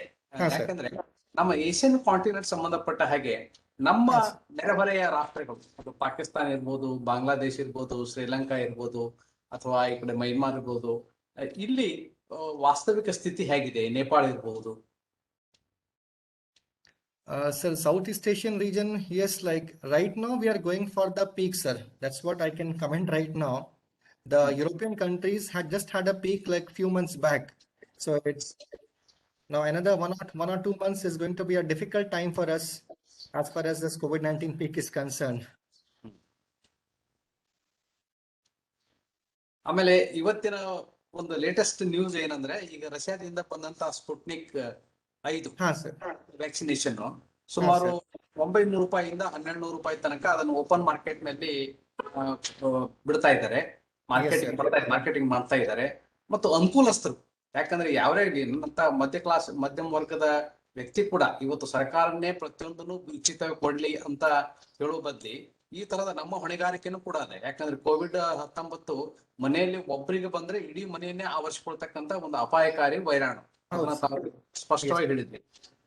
ಯಾಕಂದ್ರೆ ನಮ್ಮ ಏಷ್ಯನ್ ಕಾಂಟಿನೆಂಟ್ ಸಂಬಂಧಪಟ್ಟ ಹಾಗೆ ನಮ್ಮ ನೆರೆಹೊರೆಯ ರಾಷ್ಟ್ರಗಳು, ಅದು ಪಾಕಿಸ್ತಾನ ಇರ್ಬೋದು, ಬಾಂಗ್ಲಾದೇಶ ಇರ್ಬೋದು, ಶ್ರೀಲಂಕಾ ಇರ್ಬೋದು, ಅಥವಾ ಈ ಕಡೆ ಮೈನ್ಮಾರ್ ಇರ್ಬೋದು, ಇಲ್ಲಿ ವಾಸ್ತವಿಕ ಸ್ಥಿತಿ ಹೇಗಿದೆ? ನೇಪಾಳ ಇರ್ಬೋದು. Sir, Southeast Asian region, yes, like right now we are going for the peak, sir. That's what I can comment right now. The European countries had just had a peak like few months back. So it's now another one or 2 months is going to be a difficult time for us as far as this COVID-19 peak is concerned. ಆಮೇಲೆ ಇವತ್ತಿನ ಒಂದು latest news ಏನಂದ್ರೆ ಈಗ ರಷ್ಯಾದಿಂದ ಬಂದಂತ Sputnik 5 ಹಾ sir. Vaccination ಸುಮಾರು 900 ರೂಪಾಯಿಯಿಂದ 1200 ರೂಪಾಯಿ ತನಕ ಅದನ್ನು ಓಪನ್ ಮಾರ್ಕೆಟ್ ನಲ್ಲಿ ಬಿಡ್ತಾ ಇದ್ದಾರೆ, ಮಾರ್ಕೆಟಿಂಗ್ ಮಾಡ್ತಾ ಇದ್ದಾರೆ. ಮತ್ತು ಅನುಕೂಲಸ್ಥರು, ಯಾಕಂದ್ರೆ ಯಾವೇ ನಮ್ಮಂತ ಮಧ್ಯಮ ವರ್ಗದ ವ್ಯಕ್ತಿ ಕೂಡ ಇವತ್ತು ಸರ್ಕಾರನೇ ಪ್ರತಿಯೊಂದನ್ನು ಉಚಿತವಾಗಿ ಕೊಡ್ಲಿ ಅಂತ ಹೇಳುವ ಬದ್ಲಿ ಈ ತರದ ನಮ್ಮ ಹೊಣೆಗಾರಿಕೆನೂ ಕೂಡ ಇದೆ. ಯಾಕಂದ್ರೆ COVID-19 ಮನೆಯಲ್ಲಿ ಒಬ್ಬರಿಗೆ ಬಂದ್ರೆ ಇಡೀ ಮನೆಯನ್ನೇ ಆವರಿಸಿಕೊಳ್ತಕ್ಕಂತ ಒಂದು ಅಪಾಯಕಾರಿ ವೈರಾಣು, ಅದನ್ನ ತಾವು ಸ್ಪಷ್ಟವಾಗಿ ಹೇಳಿದ್ವಿ.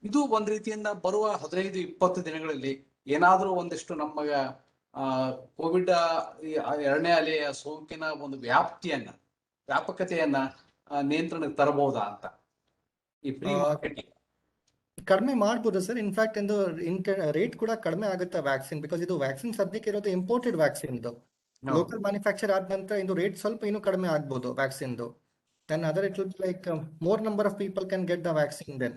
ಇದು ಒಂದ್ ರೀತಿಯಿಂದ ಬರುವ 15-20 ದಿನಗಳಲ್ಲಿ ಏನಾದ್ರೂ ಒಂದಿಷ್ಟು ನಮ್ಮ ಕೋವಿಡ್ 2ನೇ ಅಲೆಯ ಸೋಂಕಿನ ಒಂದು ವ್ಯಾಪಕತೆಯನ್ನ ನಿಯಂತ್ರಣಕ್ಕೆ ತರಬಹುದಾ ಅಂತ ಈ ಫ್ರೀ ಮಾರ್ಕೆಟಿಂಗ್? ಕಡಿಮೆ ಮಾಡ್ಬೋದು ಸರ್. ಇನ್ಫ್ಯಾಕ್ಟ್ ಇದು ರೇಟ್ ಕೂಡ ಕಡಿಮೆ ಆಗುತ್ತೆ ವ್ಯಾಕ್ಸಿನ್, ಬಿಕಾಸ್ ಇದು ವ್ಯಾಕ್ಸಿನ್ ಸದ್ಯಕ್ಕೆ ಇರೋದು ಇಂಪೋರ್ಟೆಡ್ ವ್ಯಾಕ್ಸಿನ್. ಲೋಕಲ್ ಮ್ಯಾನುಫ್ಯಾಕ್ಚರ್ ಆದ ನಂತರ ಇದು ರೇಟ್ ಸ್ವಲ್ಪ ಇನ್ನೂ ಕಡಿಮೆ ಆಗ್ಬೋದು ವ್ಯಾಕ್ಸಿನ್ದು. Then it will be like more number of people can get the vaccine then.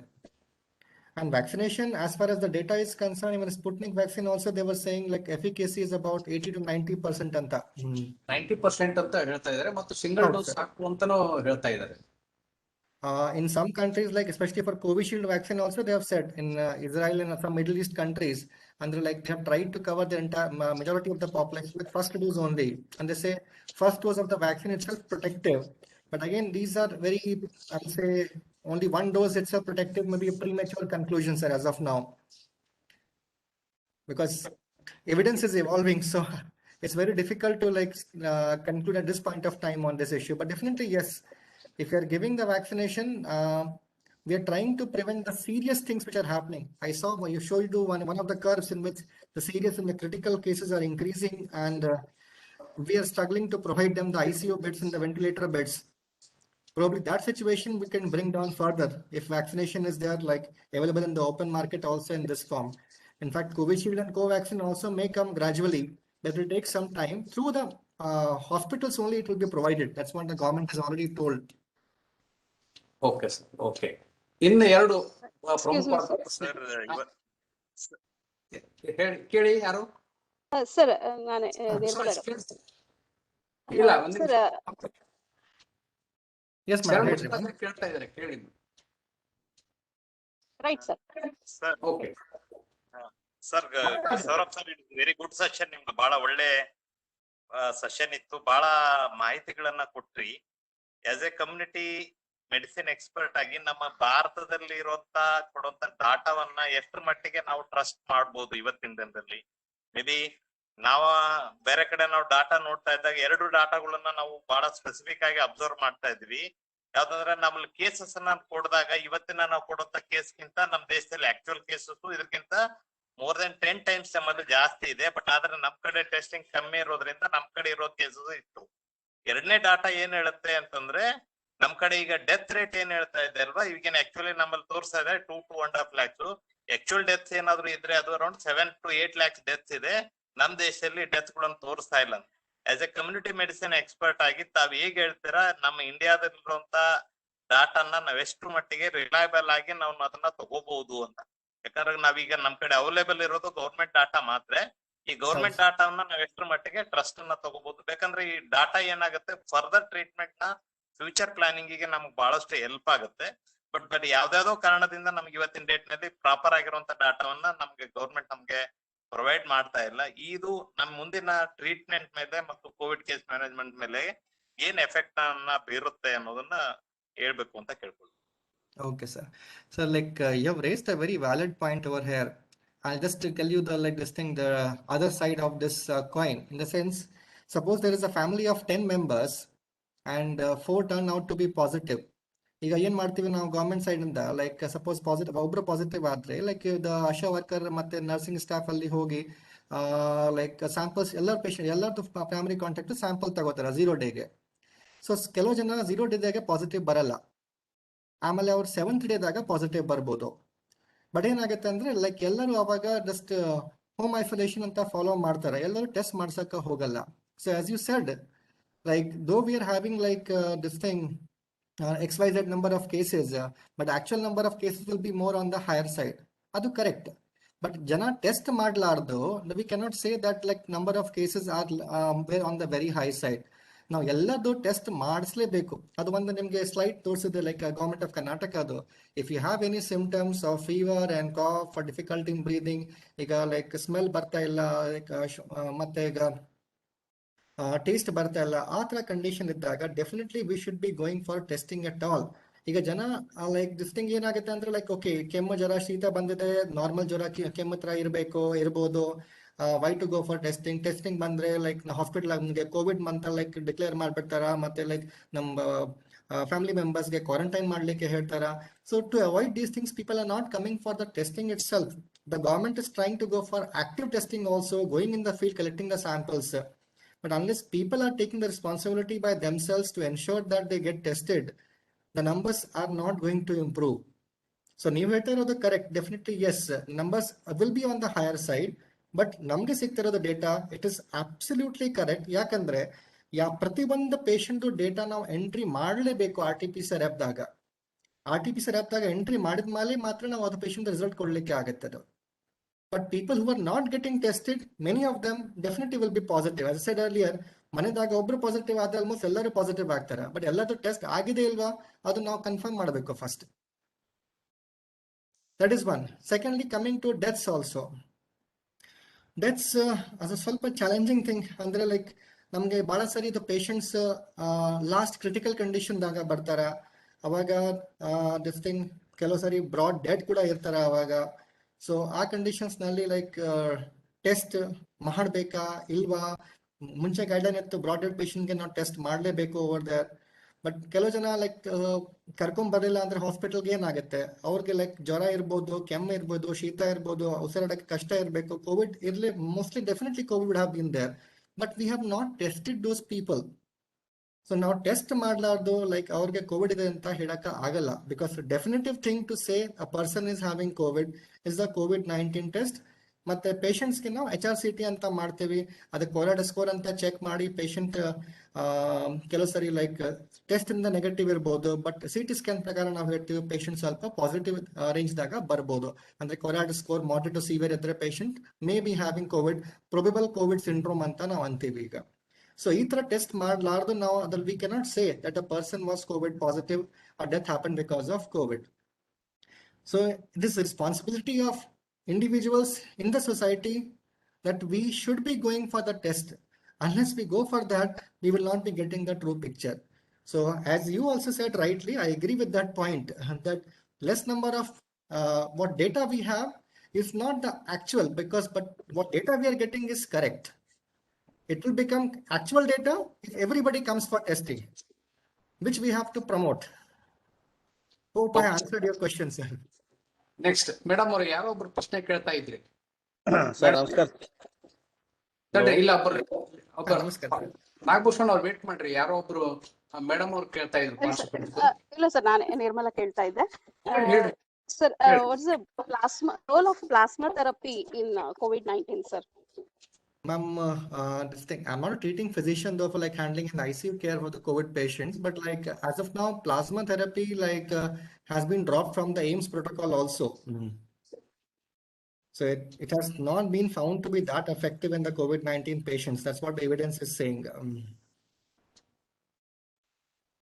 And vaccination, as far as the data is concerned, even Sputnik vaccine also they were saying like efficacy is about 80 to 90% ಅಂತ. 90% ಅಂತ ಹೇಳ್ತಾ ಇದ್ದಾರೆ, ಮತ್ತು single dose ಸಾಕು ಅಂತಾನೂ ಹೇಳ್ತಾ ಇದ್ದಾರೆ. In some countries, like especially for Covishield vaccine also, they have said in Israel and some Middle East countries, and like they have tried to cover the entire majority of the population with first dose only, and they say first dose of the vaccine itself protective. But again, these are very, I would say, only one dose itself protective, maybe a premature conclusion, sir, as of now, because evidence is evolving, so it's very difficult to like conclude at this point of time on this issue. But definitely, yes. If you are giving the vaccination, we are trying to prevent the serious things which are happening. I saw you showed one of the curves in which the serious and the critical cases are increasing, and we are struggling to provide them the ICU beds and the ventilator beds. Probably that situation we can bring down further if vaccination is there, like available in the open market also in this form. In fact, Covishield and Covaxin also may come gradually, but it will take some time. Through the hospitals only it will be provided. That's what the government has already told. Okay sir, okay. ಇನ್ನು ಎರಡು ಪ್ರಮುಖ ಕೇಳಿ, ಯಾರು sir? ನಾನೇ ನಿರ್ಮಲಾ. ಇಲ್ಲ, sir Yes, ma'am. ಕೇಳ್ತಾ ಇದ್ದಾರೆ, ಕೇಳಿ. Right sir. Okay sir, Saurabh sir, very good session. ನಿಮ್ದು ಬಹಳ ಒಳ್ಳೆ ಸೆಷನ್ ಇತ್ತು. ಬಹಳ ಮಾಹಿತಿಗಳನ್ನ ಕೊಟ್ರಿ. As A community medicine expert ಆಗಿ ನಮ್ಮ ಭಾರತದಲ್ಲಿ ಕೊಡುವಂತ ಡಾಟಾವನ್ನ ಎಷ್ಟು ಮಟ್ಟಿಗೆ ನಾವು ಟ್ರಸ್ಟ್ ಮಾಡ್ಬೋದು ಇವತ್ತಿನ ದಿನದಲ್ಲಿ? ಮೇ ಬಿ ನಾವ ಬೇರೆ ಕಡೆ ನಾವು ಡಾಟಾ ನೋಡ್ತಾ ಇದ್ದಾಗ 2 ಡಾಟಾಗಳನ್ನ ನಾವು ಬಹಳ ಸ್ಪೆಸಿಫಿಕ್ ಆಗಿ ಅಬ್ಸರ್ವ್ ಮಾಡ್ತಾ ಇದ್ವಿ. ಯಾವ್ದಂದ್ರೆ ನಮ್ಮಲ್ಲಿ ಕೇಸಸ್ ಅನ್ನ ಕೊಡಿದಾಗ ಇವತ್ತಿನ ನಾವು ಕೊಡುವಂತ ಕೇಸ್ಗಿಂತ ನಮ್ಮ ದೇಶದಲ್ಲಿ ಆಕ್ಚುಯಲ್ ಕೇಸಸ್ ಇದಕ್ಕಿಂತ ಮೋರ್ ದೆನ್ 10 times ನಮ್ಮಲ್ಲಿ ಜಾಸ್ತಿ ಇದೆ. ಬಟ್ ಆದ್ರೆ ನಮ್ ಕಡೆ ಟೆಸ್ಟಿಂಗ್ ಕಮ್ಮಿ ಇರೋದ್ರಿಂದ ನಮ್ ಕಡೆ ಇರೋ ಕೇಸಸ್ ಇತ್ತು. 2ನೇ ಡಾಟಾ ಏನ್ ಹೇಳುತ್ತೆ ಅಂತಂದ್ರೆ ನಮ್ ಕಡೆ ಈಗ ಡೆತ್ ರೇಟ್ ಏನ್ ಹೇಳ್ತಾ ಇದೆ ಅಲ್ವಾ, ಈಗಿನ ಆಕ್ಚುಲಿ ನಮ್ಮಲ್ಲಿ ತೋರಿಸ್ತಾ ಇದೆ 2.5 lakhs. ಆಕ್ಚುಯಲ್ ಡೆತ್ಸ್ ಏನಾದ್ರು ಇದ್ರೆ ಅದು ಅರೌಂಡ್ 7 to 8 lakhs ಡೆತ್ಸ್ ಇದೆ. ನಮ್ ದೇಶದಲ್ಲಿ ಡೆತ್ ಗಳನ್ನ ತೋರಿಸ್ತಾ ಇಲ್ಲ. As A community medicine expert ಆಗಿ ತಾವ್ ಹೇಗ್ ಹೇಳ್ತೀರಾ ನಮ್ಮ ಇಂಡಿಯಾದಲ್ಲಿರುವಂತ ಡಾಟಾನ ನಾವ್ ಎಷ್ಟು ಮಟ್ಟಿಗೆ ರಿಲಯಬಲ್ ಆಗಿ ನಾವು ಅದನ್ನ ತಗೋಬಹುದು ಅಂತ? ಯಾಕಂದ್ರೆ ನಾವೀಗ ನಮ್ ಕಡೆ ಅವೈಲೇಬಲ್ ಇರೋದು ಗೌರ್ಮೆಂಟ್ ಡಾಟಾ ಮಾತ್ರ. ಈ ಗೌರ್ಮೆಂಟ್ ಡಾಟಾವನ್ನ ನಾವ್ ಎಷ್ಟರ ಮಟ್ಟಿಗೆ ಟ್ರಸ್ಟ್ ಅನ್ನ ತಗೋಬಹುದು? ಬೇಕಂದ್ರೆ ಈ ಡಾಟಾ ಏನಾಗುತ್ತೆ, ಫರ್ದರ್ ಟ್ರೀಟ್ಮೆಂಟ್ ನ ಫ್ಯೂಚರ್ ಪ್ಲಾನಿಂಗ್ ಗೆ ನಮ್ಗೆ ಬಹಳಷ್ಟು ಹೆಲ್ಪ್ ಆಗುತ್ತೆ. ಬಟ್ ಯಾವ್ದಾವ್ದೋ ಕಾರಣದಿಂದ ನಮ್ಗೆ ಇವತ್ತಿನ ಡೇಟ್ ನಲ್ಲಿ ಪ್ರಾಪರ್ ಆಗಿರುವಂತ ಡಾಟಾವನ್ನ ನಮ್ಗೆ ಗೌರ್ಮೆಂಟ್ ನಮ್ಗೆ ಪ್ರೊವೈಡ್ ಮಾಡ್ತಾ ಇಲ್ಲ. ಇದು ನಮ್ ಮುಂದಿನ ಟ್ರೀಟ್ಮೆಂಟ್ ಮೇಲೆ ಮತ್ತು ಕೋವಿಡ್ ಕೇಸ್ ಮ್ಯಾನೇಜ್ಮೆಂಟ್ ಮೇಲೆ ಏನ್ ಎಫೆಕ್ಟ್ ಅನ್ನ ಬೀರುತ್ತೆ ಅನ್ನೋದನ್ನ ಹೇಳ್ಬೇಕು ಅಂತ ಕೇಳ್ಕೊಳ್ಳಿ. Okay, sir. So like you have raised a very valid point over here. I'll just tell you the other side of this coin. In the sense, suppose there is a family of 10 members and 4 turn out to be positive. ಈಗ ಏನ್ ಮಾಡ್ತೀವಿ ನಾವು government side ಇಂದ, like suppose ಒಬ್ರು positive ಆದ್ರೆ like ಆಶಾ worker ಮತ್ತೆ nursing staff ಅಲ್ಲಿ ಹೋಗಿ ಲೈಕ್ ಸ್ಯಾಂಪಲ್ಸ್ ಎಲ್ಲರದ್ದು ಫ್ಯಾಮಿಲಿ ಕಾಂಟ್ಯಾಕ್ಟ್ ಸ್ಯಾಂಪಲ್ ತಗೋತಾರೆ 0 ಡೇಗೆ. ಸೊ ಕೆಲವು ಜನ 0 ಡೇದಾಗೆ ಪಾಸಿಟಿವ್ ಬರಲ್ಲ, ಆಮೇಲೆ ಅವ್ರು 7th ಡೇದಾಗ ಪಾಸಿಟಿವ್ ಬರ್ಬೋದು. ಬಟ್ ಏನಾಗುತ್ತೆ ಅಂದ್ರೆ ಲೈಕ್ ಎಲ್ಲರೂ ಅವಾಗ ಜಸ್ಟ್ ಹೋಮ್ ಐಸೋಲೇಷನ್ ಅಂತ ಫಾಲೋ ಮಾಡ್ತಾರೆ, ಎಲ್ಲರೂ ಟೆಸ್ಟ್ ಮಾಡ್ಸಕ್ಕೆ ಹೋಗಲ್ಲ. So as you said, like though we are having like this thing XYZ number of cases, but actual number of cases will be more on the higher side. Adu correct. But jana test madlardo, we cannot say that like number of cases are on the very high side. ನಾವು ಎಲ್ಲದೂ test ಮಾಡಿಸ್ಲೇಬೇಕು. ಅದು ಒಂದು ನಿಮಗೆ slide ತೋರಿಸಿದೆ, like government of Karnataka ಅದು. If you have any symptoms of fever and cough or difficulty in breathing, ಈಗ like smell ಬರ್ತಾ ಇಲ್ಲ, ಲೈಕ್ ಮತ್ತೆ ಈಗ ಟೇಸ್ಟ್ ಬರ್ತಾ ಇಲ್ಲ, ಆ ಥರ ಕಂಡೀಷನ್ ಇದ್ದಾಗ definitely we should be going for testing at all. ಈಗ ಜನ ಲೈಕ್ ದಿಸ್ ಥಿಂಗ್ ಏನಾಗುತ್ತೆ ಅಂದ್ರೆ ಲೈಕ್ ಓಕೆ ಕೆಮ್ಮು ಜ್ವರ ಶೀತ ಬಂದಿದೆ, ನಾರ್ಮಲ್ ಜ್ವರ ಕೆಮ್ಮು ಹತ್ರ ಇರ್ಬೋದು, why to go for testing ಬಂದ್ರೆ ಲೈಕ್ ಹಾಸ್ಪಿಟಲ್ ನಮಗೆ ಕೋವಿಡ್ ಅಂತ ಲೈಕ್ ಡಿಕ್ಲೇರ್ ಮಾಡ್ಬಿಡ್ತಾರ, ಮತ್ತೆ ಲೈಕ್ ನಮ್ಮ ಫ್ಯಾಮಿಲಿ ಮೆಂಬರ್ಸ್ಗೆ ಕ್ವಾರಂಟೈನ್ ಮಾಡ್ಲಿಕ್ಕೆ ಹೇಳ್ತಾರ. So to avoid these things people are not coming for the testing itself. The government is trying to go for active testing also, going in the field collecting the samples. But unless people are taking the responsibility by themselves to ensure that they get tested, the numbers are not going to improve. So ನೀವು ಹೇಳ್ತಾ ಇರೋದು correct, definitely yes, numbers will be on the higher side. But ನಮ್ಗೆ ಸಿಗ್ತಿರೋದು data it is absolutely correct. ಯಾಕಂದ್ರೆ ಪ್ರತಿ ಒಂದು patient data ನಾವು entry ಮಾಡಲೇಬೇಕು RT-PCR ಆ್ಯಪ್ದಾಗ. RT-PCR ಆ್ಯಪ್ದಾಗ ಎಂಟ್ರಿ ಮಾಡಿದ ಮೇಲೆ ಮಾತ್ರ ನಾವು ಅದು ಪೇಷಂಟ್ ರಿಸಲ್ಟ್ ಕೊಡ್ಲಿಕ್ಕೆ ಆಗುತ್ತೆ ಅದು. But people who are not getting tested, many of them definitely will be positive. As I said earlier, ಮನೆದಾಗ ಒಬ್ರು ಪಾಸಿಟಿವ್ ಆದ್ರೆ ಆಲ್ಮೋಸ್ಟ್ ಎಲ್ಲರೂ ಪಾಸಿಟಿವ್ ಆಗ್ತಾರೆ. ಬಟ್ ಎಲ್ಲರೂ ಟೆಸ್ಟ್ ಆಗಿದೆ ಇಲ್ವಾ ಅದು ನಾವು ಕನ್ಫರ್ಮ್ ಮಾಡಬೇಕು first. That is one. Secondly coming to deaths also. Deaths ಅದು ಸ್ವಲ್ಪ ಚಾಲೆಂಜಿಂಗ್ ಥಿಂಗ್. ಅಂದ್ರೆ ಲೈಕ್ ನಮಗೆ ಬಹಳ ಸರಿ ಇದು ಪೇಷಂಟ್ಸ್ ಲಾಸ್ಟ್ ಕ್ರಿಟಿಕಲ್ ಕಂಡೀಷನ್ದಾಗ ಬರ್ತಾರ. ಅವಾಗ ದಿಸ್ ಥಿಂಗ್ ಕೆಲವು ಸರಿ ಬ್ರಾಡ್ ಡೆಡ್ ಕೂಡ ಇರ್ತಾರ ಅವಾಗ. ಸೊ ಆ ಕಂಡೀಷನ್ಸ್ ನಲ್ಲಿ ಲೈಕ್ ಟೆಸ್ಟ್ ಮಾಡಬೇಕಾ ಇಲ್ವಾ? ಮುಂಚೆ ಗೈಡ್ಲೈನ್ ಇತ್ತು ಬ್ರಾಡ್ ಡೆಡ್ ಪೇಷಂಟ್ಗೆ ನಾವು ಟೆಸ್ಟ್ ಮಾಡಲೇಬೇಕು ಓವರ್ ದೇರ್. ಬಟ್ ಕೆಲವು ಜನ ಲೈಕ್ ಕರ್ಕೊಂಡ್ ಬರಲಿಲ್ಲ ಅಂದ್ರೆ ಹಾಸ್ಪಿಟಲ್ಗೆ ಏನಾಗುತ್ತೆ, ಅವ್ರಿಗೆ ಲೈಕ್ ಜ್ವರ ಇರ್ಬೋದು, ಕೆಮ್ಮು ಇರ್ಬೋದು, ಶೀತ ಇರ್ಬೋದು, ಉಸಿರಾಡಕ್ಕೆ ಕಷ್ಟ ಇರಬೇಕು, ಕೋವಿಡ್ ಇರ್ಲಿ, mostly definitely COVID would have been there. But we have not tested those people. So ನಾವು ಟೆಸ್ಟ್ ಮಾಡಲಾರ್ದು ಲೈಕ್ ಅವ್ರಿಗೆ ಕೋವಿಡ್ ಇದೆ ಅಂತ ಹೇಳಕ ಆಗಲ್ಲ. Because definitive thing to say a person is having COVID is the COVID-19 test. ಮತ್ತೆ ಪೇಷಂಟ್ಸ್ಗೆ ನಾವು HRCT ಅಂತ ಮಾಡ್ತೀವಿ, ಅದಕ್ಕೆ ಕೊರಾಡ ಸ್ಕೋರ್ ಅಂತ ಚೆಕ್ ಮಾಡಿ ಪೇಷಂಟ್ ಕೆಲವು ಸರಿ ಲೈಕ್ ಟೆಸ್ಟ್ ಇಂದ ನೆಗೆಟಿವ್ ಇರ್ಬೋದು, ಬಟ್ CT ಸ್ಕ್ಯಾನ್ ಪ್ರಕಾರ ನಾವು ಹೇಳ್ತೀವಿ ಪೇಷಂಟ್ ಸ್ವಲ್ಪ ಪಾಸಿಟಿವ್ ರೇಂಜ್ದಾಗ ಬರ್ಬೋದು. ಅಂದ್ರೆ CORADS score moderate to severe ಇದ್ರೆ patient may be having COVID, probable COVID syndrome ಅಂತ ನಾವು ಅಂತೀವಿ ಈಗ. ಸೊ ಈ ತರ ಟೆಸ್ಟ್ ಮಾಡಲಾರ್ದು ನಾವು ಅದ್ರಲ್ಲಿ we cannot say that a person was COVID positive or death happen because of COVID. So it is responsibility of individuals in the society that we should be going for the test. Unless we go for that, we will not be getting the true picture. So as you also said rightly, I agree with that point, that less number of what data we have is not the actual, but what data we are getting is correct. It will become actual data if everybody comes for testing, which we have to promote. Hope I answered your question, sir. Next madam ಅವ್ರು ಯಾರೋ ಒಬ್ರು ಪ್ರಶ್ನೆ ಕೇಳ್ತಾ ಇದ್ರಿ. Sir ನಮಸ್ಕಾರ. ಇಲ್ಲ ನಮಸ್ಕಾರ. ನಾಗಭೂಷಣ್ ಅವ್ರು ವೇಟ್ ಮಾಡ್ರಿ, ಯಾರೋ ಒಬ್ರು ಮೇಡಮ್ ಅವ್ರು ಕೇಳ್ತಾ ಇದ್ರು. ಇಲ್ಲ ಸರ್, ನಾನು ನಿರ್ಮಲಾ ಕೇಳ್ತಾ ಇದ್ದೆ. Sir, what's the role of plasma therapy in COVID-19, sir? Ma'am, this thing, I'm not a treating physician though for like handling an ICU care for the COVID patients, but like as of now, plasma therapy like has been dropped from the AIMS protocol also. So it has not been found to be that effective in the COVID-19 patients. That's what the evidence is saying.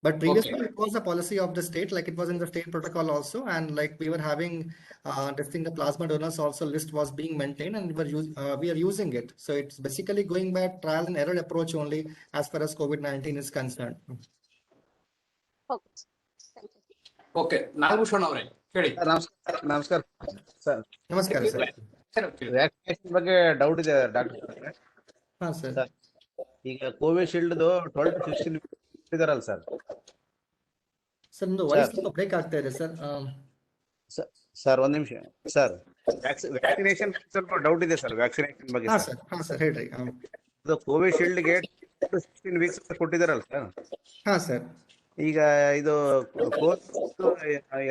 But previously it was a policy of the state, like it was in the state protocol also, and like we were having this thing, the plasma donors also list was being maintained, and we are using it. So it's basically going by trial and error approach only as far as COVID-19 is concerned. Okay, thank you. Okay, Nagabhushan ಅವರೇ ಹೇಳಿ. ನಮಸ್ಕಾರ sir. ನಮಸ್ಕಾರ sir. Vaccination ಬಗ್ಗೆ doubt ಇದೆ doctor. ಹಾ sir. ಈಗ Covishield 12 to 16 ಇದಾರಲ್ಲ sir. Sir ಒಂದು ವಾಯ್ಸ್ ಸ್ವಲ್ಪ ಬ್ರೇಕ್ ಆಗ್ತಾ ಇದೆ ಸರ್. ಸರ್ ಒಂದ್ ನಿಮಿಷ ಸರ್, ವ್ಯಾಕ್ಸಿನೇಷನ್ ಸ್ವಲ್ಪ ಡೌಟ್ ಇದೆ ಸರ್ ವ್ಯಾಕ್ಸಿನೇಷನ್ ಬಗ್ಗೆ. ಹಾ ಸರ್, ಹಾ ಸರ್ ಹೇಳ್ರಿ. ಅದು ಕೋವಿಶೀಲ್ಡ್ಗೆ 16 weeks ಕೊಟ್ಟಿದಾರಲ್ಲ ಸರ್. ಹಾ ಸರ್. ಈಗ ಇದು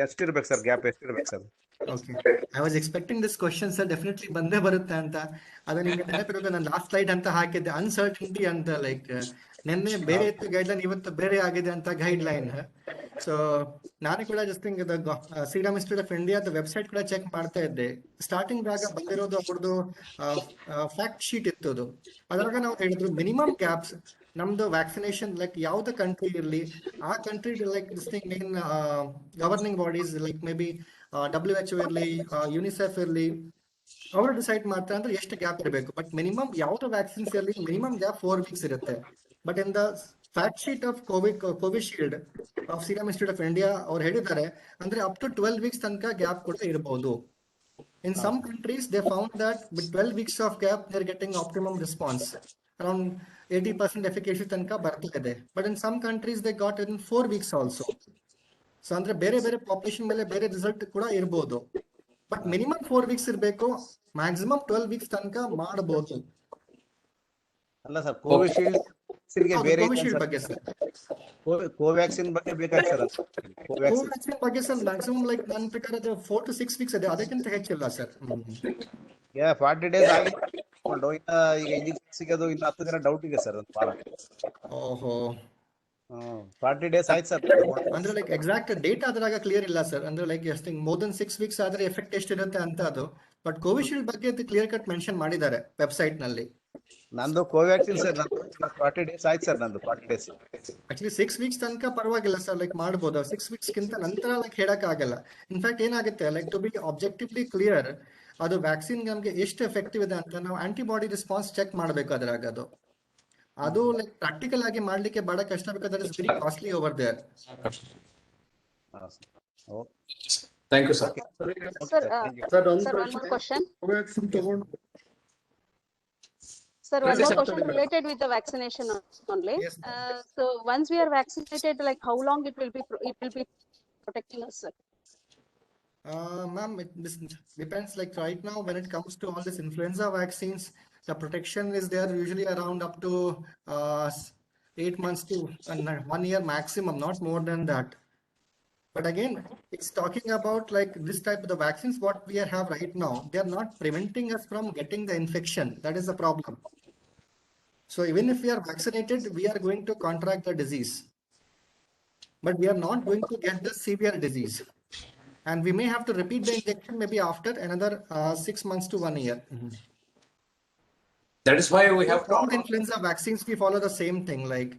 ಎಷ್ಟಿರ್ಬೇಕು ಸರ್, ಗ್ಯಾಪ್ ಎಷ್ಟಿರ್ಬೇಕು sir? Okay, I was expecting this question, sir. Definitely ಬಂದೇ ಬರುತ್ತೆ ಅಂತ. ಅದು ನಿಮಗೆ ನೆನಪಿರೋದು ನಾನು ಲಾಸ್ಟ್ ಸ್ಲೈಡ್ ಅಂತ ಹಾಕಿದ್ದೆ, ಅನ್ಸರ್ಟಿನಿಟಿ ಅಂತ. ಲೈಕ್ ನಿನ್ನೆ ಬೇರೆ ಇತ್ತು ಗೈಡ್ಲೈನ್, ಇವತ್ತು ಬೇರೆ ಆಗಿದೆ ಅಂತ ಗೈಡ್ಲೈನ್. ಸೊ ನಾನು ಕೂಡ ಜಸ್ಟ್ ಹಿಂಗೆ ಸೀರಮ್ ಇನ್ಸ್ಟಿಟ್ಯೂಟ್ ಆಫ್ ಇಂಡಿಯಾದ ವೆಬ್ಸೈಟ್ ಕೂಡ ಚೆಕ್ ಮಾಡ್ತಾ ಇದ್ದೆ. ಸ್ಟಾರ್ಟಿಂಗ್ ದಾಗ ಬಂದಿರೋದು ಅವ್ರದ್ದು ಫ್ಯಾಕ್ಟ್ ಶೀಟ್ ಇತ್ತು ಅದು. ಅದ್ರಾಗ ನಾವು ಹೇಳಿದ್ರು ಮಿನಿಮಮ್ ಗ್ಯಾಪ್ಸ್ ನಮ್ದು ವ್ಯಾಕ್ಸಿನೇಷನ್ ಲೈಕ್ ಯಾವ್ದು ಕಂಟ್ರಿ ಇರಲಿ ಆ country like this thing main governing bodies like may be WHO ಇರಲಿ ಯುನಿಸೆಫ್ ಇರಲಿ ಅವರು ಡಿಸೈಡ್ ಮಾಡ್ತಾರೆ ಅಂದ್ರೆ ಎಷ್ಟು ಗ್ಯಾಪ್ ಇರಬೇಕು. ಬಟ್ ಮಿನಿಮಮ್ ಯಾವ್ದು ವ್ಯಾಕ್ಸಿನ್ಸ್ ಇರಲಿ ಮಿನಿಮಮ್ ಗ್ಯಾಪ್ 4 weeks ಇರುತ್ತೆ. But in the fact sheet of Covishield of serum institute of India ಅವ್ರು ಹೇಳಿದ್ದಾರೆ ಅಂದ್ರೆ ಅಪ್ ಟು 12 weeks ತನಕ ಗ್ಯಾಪ್ ಕೂಡ ಇರಬಹುದು. In some countries, they found that with 12 weeks of gap, they're getting optimum response. Around 80% efficacy tanka barta ide. But in some countries, they got it in 4 weeks also. So, andre bere population mele bere result kuda irbodu. But minimum 4 weeks irbeku, maximum 12 weeks tanka ಮಾಡಬಹುದು. ಅಲ್ಲ sir, Covishield ಬೇರೆ Covishield ಬಗ್ಗೆ sir, Covaxin ಬಗ್ಗೆ ಬೇಕಾಗಿ sir. Covaxin ಬಗ್ಗೆ sir maximum like ನನ್ನ ಪ್ರಕಾರ 4 to 6 weeks ಇದೆ, ಅದಕ್ಕಿಂತ ಹೆಚ್ಚಿಲ್ಲ ಸರ್. 40 days ಆಗಿ ಈಗ ಇಂಜೆಕ್ಷನ್ ಸಿಗೋದು ಇನ್ನು 10 ದಿನ ಡೌಟ್ ಇದೆ ಸರ್. ಒಂದು ವಾರ. ಓಹೋ 40 days ಆಯ್ತು ಸರ್. ಅಂದ್ರೆ ಲೈಕ್ ಎಕ್ಸಾಕ್ಟ್ ಡೇಟ್ ಅದ್ರಾಗ ಕ್ಲಿಯರ್ ಇಲ್ಲ ಸರ್. ಅಂದ್ರೆ ಲೈಕ್ ಎಷ್ಟು ಮೋರ್ ದನ್ 6 weeks ಆದ್ರೆ ಎಫೆಕ್ಟ್ ಎಷ್ಟಿರುತ್ತೆ ಅಂತ ಅದು. ಬಟ್ ಕೋವಿಶೀಲ್ಡ್ ಬಗ್ಗೆ ಕ್ಲಿಯರ್ ಕಟ್ ಮೆನ್ಷನ್ ಮಾಡಿದ್ದಾರೆ ವೆಬ್ಸೈಟ್ ನಲ್ಲಿ. ನಂದು ಕೋವ್ಯಾಕ್ಸಿನ್ ಸರ್, 40 days ಆಯ್ತು ಸರ್. ನಂದು 40 days. ಆಕ್ಚುಲಿ 6 weeks ತನಕ ಪರವಾಗಿಲ್ಲ ಸರ್, ಲೈಕ್ ಮಾಡಬಹುದು. 6 weeks ಗಿಂತ ನಂತರ ಲೈಕ್ ಹೇಳಕ್ ಆಗಲ್ಲ. ಇನ್ಫ್ಯಾಕ್ಟ್ ಏನಾಗುತ್ತೆ ಲೈಕ್ ಟು ಬಿ ಆಬ್ಜೆಕ್ಟಿವ್ಲಿ ಕ್ಲಿಯರ್ ಅದು ವ್ಯಾಕ್ಸಿನ್ ನಮ್ಗೆ ಎಷ್ಟು ಎಫೆಕ್ಟಿವ್ ಇದೆ ಅಂತ ನಾವು ಆಂಟಿಬಾಡಿ ರೆಸ್ಪಾನ್ಸ್ ಚೆಕ್ ಮಾಡಬೇಕು ಅದ್ರಾಗ. ಅದು ಲೈಕ್ ಪ್ರಾಕ್ಟಿಕಲ್ ಆಗಿ ಮಾಡ್ಲಿಕ್ಕೆ ಬಹಳ ಕಷ್ಟ ಬೇಕಾದ್ರೆ it's very costly over there. Thank you sir. Sir, one more question. Sir, one more question related with the vaccination only. Yes, So once we are vaccinated, like how long it will be protecting us, sir? Ma'am, this depends. Like right now, when it comes to all this influenza vaccines, the protection is there usually around up to 8 months to 1 year maximum, not more than that. But again, it's talking about like this type of the vaccines what we have right now. They are not preventing us from getting the infection. That is the problem. So even if we are vaccinated, we are going to contract the disease, but we are not going to get the severe disease. And we may have to repeat the injection maybe after another 6 months to 1 year. That is why we have All the influenza vaccines, we follow the same thing. Like,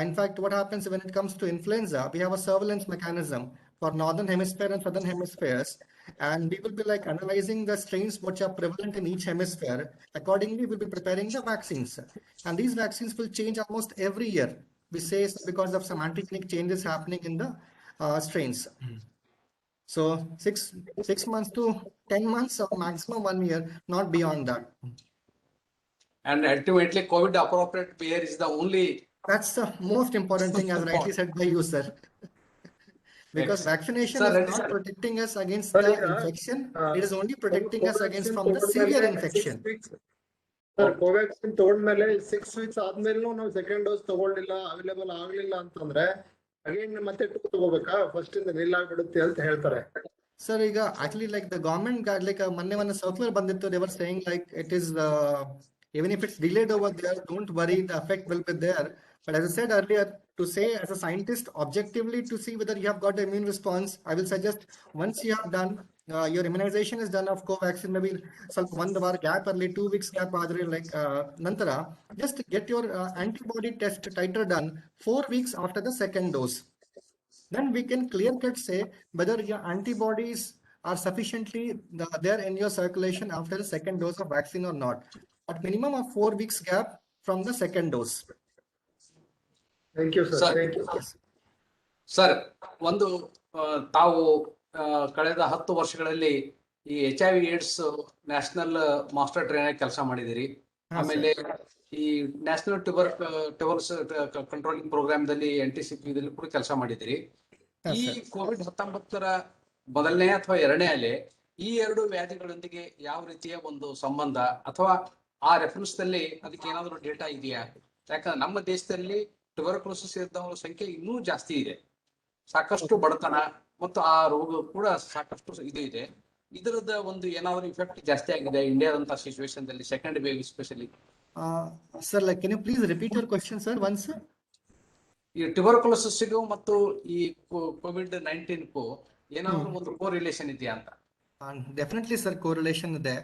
in fact, what happens when it comes to influenza, we have a surveillance mechanism for northern hemisphere and southern hemispheres, and we will be like analyzing the strains which are prevalent in each hemisphere. Accordingly, we'll be preparing the vaccines, and these vaccines will change almost every year. We say because of some antigenic changes happening in the strains. So 6 months to 10 months or maximum 1 year, not beyond that. and ultimately COVID appropriate behavior is the only. That's the most important thing, as rightly said by you, sir. Because vaccination Sir, is not protecting us against the infection. It is only protecting us against from the severe infection. ಸರ್, ಕೋವ್ಯಾಕ್ಸಿನ್ ತಗೊಂಡ್ಮೇಲೆ 6 weeks ಆದ್ಮೇಲೂ ನಾವು second dose ತಗೊಳ್ಳಿಲ್ಲ, available ಆಗ್ಲಿಲ್ಲ ಅಂತಂದ್ರೆ again ಮತ್ತೆ ತಗೋಬೇಕಾ? First ಇಂದ ನಿಲ್ಲಾಗ್ಬಿಡುತ್ತೆ ಅಂತ ಹೇಳ್ತಾರೆ. Sir, actually like the government got like a one circular bandittu, they were saying like it is even if it's delayed over there, don't worry, the effect will be there. But as I said earlier, to say as a scientist objectively to see whether you have got the immune response, I will suggest once you have done your immunization is done of Covaxin, maybe ಸ್ವಲ್ಪ 1 ವಾರ gap ಅಲ್ಲಿ 2 weeks gap ಆದ್ರೆ like ನಂತರ just get your antibody test titer done 4 weeks after the second dose. Then we can clear cut say whether your antibodies are sufficiently there in your circulation after the second dose of vaccine or not. At minimum of 4 weeks gap from the second dose. Thank you sir. Sir. Thank you sir, ಒಂದು ತಾವು ಕಳೆದ 10 ವರ್ಷಗಳಲ್ಲಿ ಈ HIV AIDS national master trainer ಕೆಲಸ ಮಾಡಿದಿರಿ. ಆಮೇಲೆ ಈ national tubers controlling programme ದಲ್ಲಿ NTCP ದಲ್ಲಿ ಕೂಡ ಕೆಲಸ ಮಾಡಿದಿರಿ. ಈ COVID-19 ಮೊದಲನೇ ಅಥವಾ ಎರಡನೇ ಅಲೆ ಈ ಎರಡು ವ್ಯಾಧಿಗಳೊಂದಿಗೆ ಯಾವ ರೀತಿಯ ಒಂದು ಸಂಬಂಧ ಅಥವಾ ಆ ರೆಫರೆನ್ಸ್ ದಲ್ಲಿ ಅದಕ್ಕೆ ಏನಾದರೂ ಡೇಟಾ ಇದೆಯಾ? ಯಾಕಂದ್ರೆ ನಮ್ಮ ದೇಶದಲ್ಲಿ ಟ್ಯೂಬರ್ಕ್ಯುಲೋಸಿಸ್ ಇದ್ದವರ ಸಂಖ್ಯೆ ಇನ್ನೂ ಜಾಸ್ತಿ ಇದೆ. ಸಾಕಷ್ಟು ಬಡತನ ಮತ್ತು ಆ ರೋಗ ಕೂಡ ಸಾಕಷ್ಟು ಇದು ಇದೆ. ಇದರದ ಒಂದು ಏನಾದರೂ ಇಫೆಕ್ಟ್ ಜಾಸ್ತಿ ಆಗಿದೆ ಇಂಡಿಯಾದಂತ ಸಿಚುವೇಶನ್ ದಲ್ಲಿ second wave especially? Sir, like can you please repeat your question, sir, once? ಈ ಟ್ಯೂಬರ್ಕುಲೋಸಿಸ್ಗೂ ಮತ್ತು ಈ COVID-19ಗೂ ಏನಾದ್ರು ಒಂದು ಕೋರಿಲೇಷನ್ ಇದೆಯಾ ಅಂತ? ಡೆಫಿನೆಟ್ಲಿ ಸರ್ ಕೋರಿಲೇಷನ್ ಇದೆ.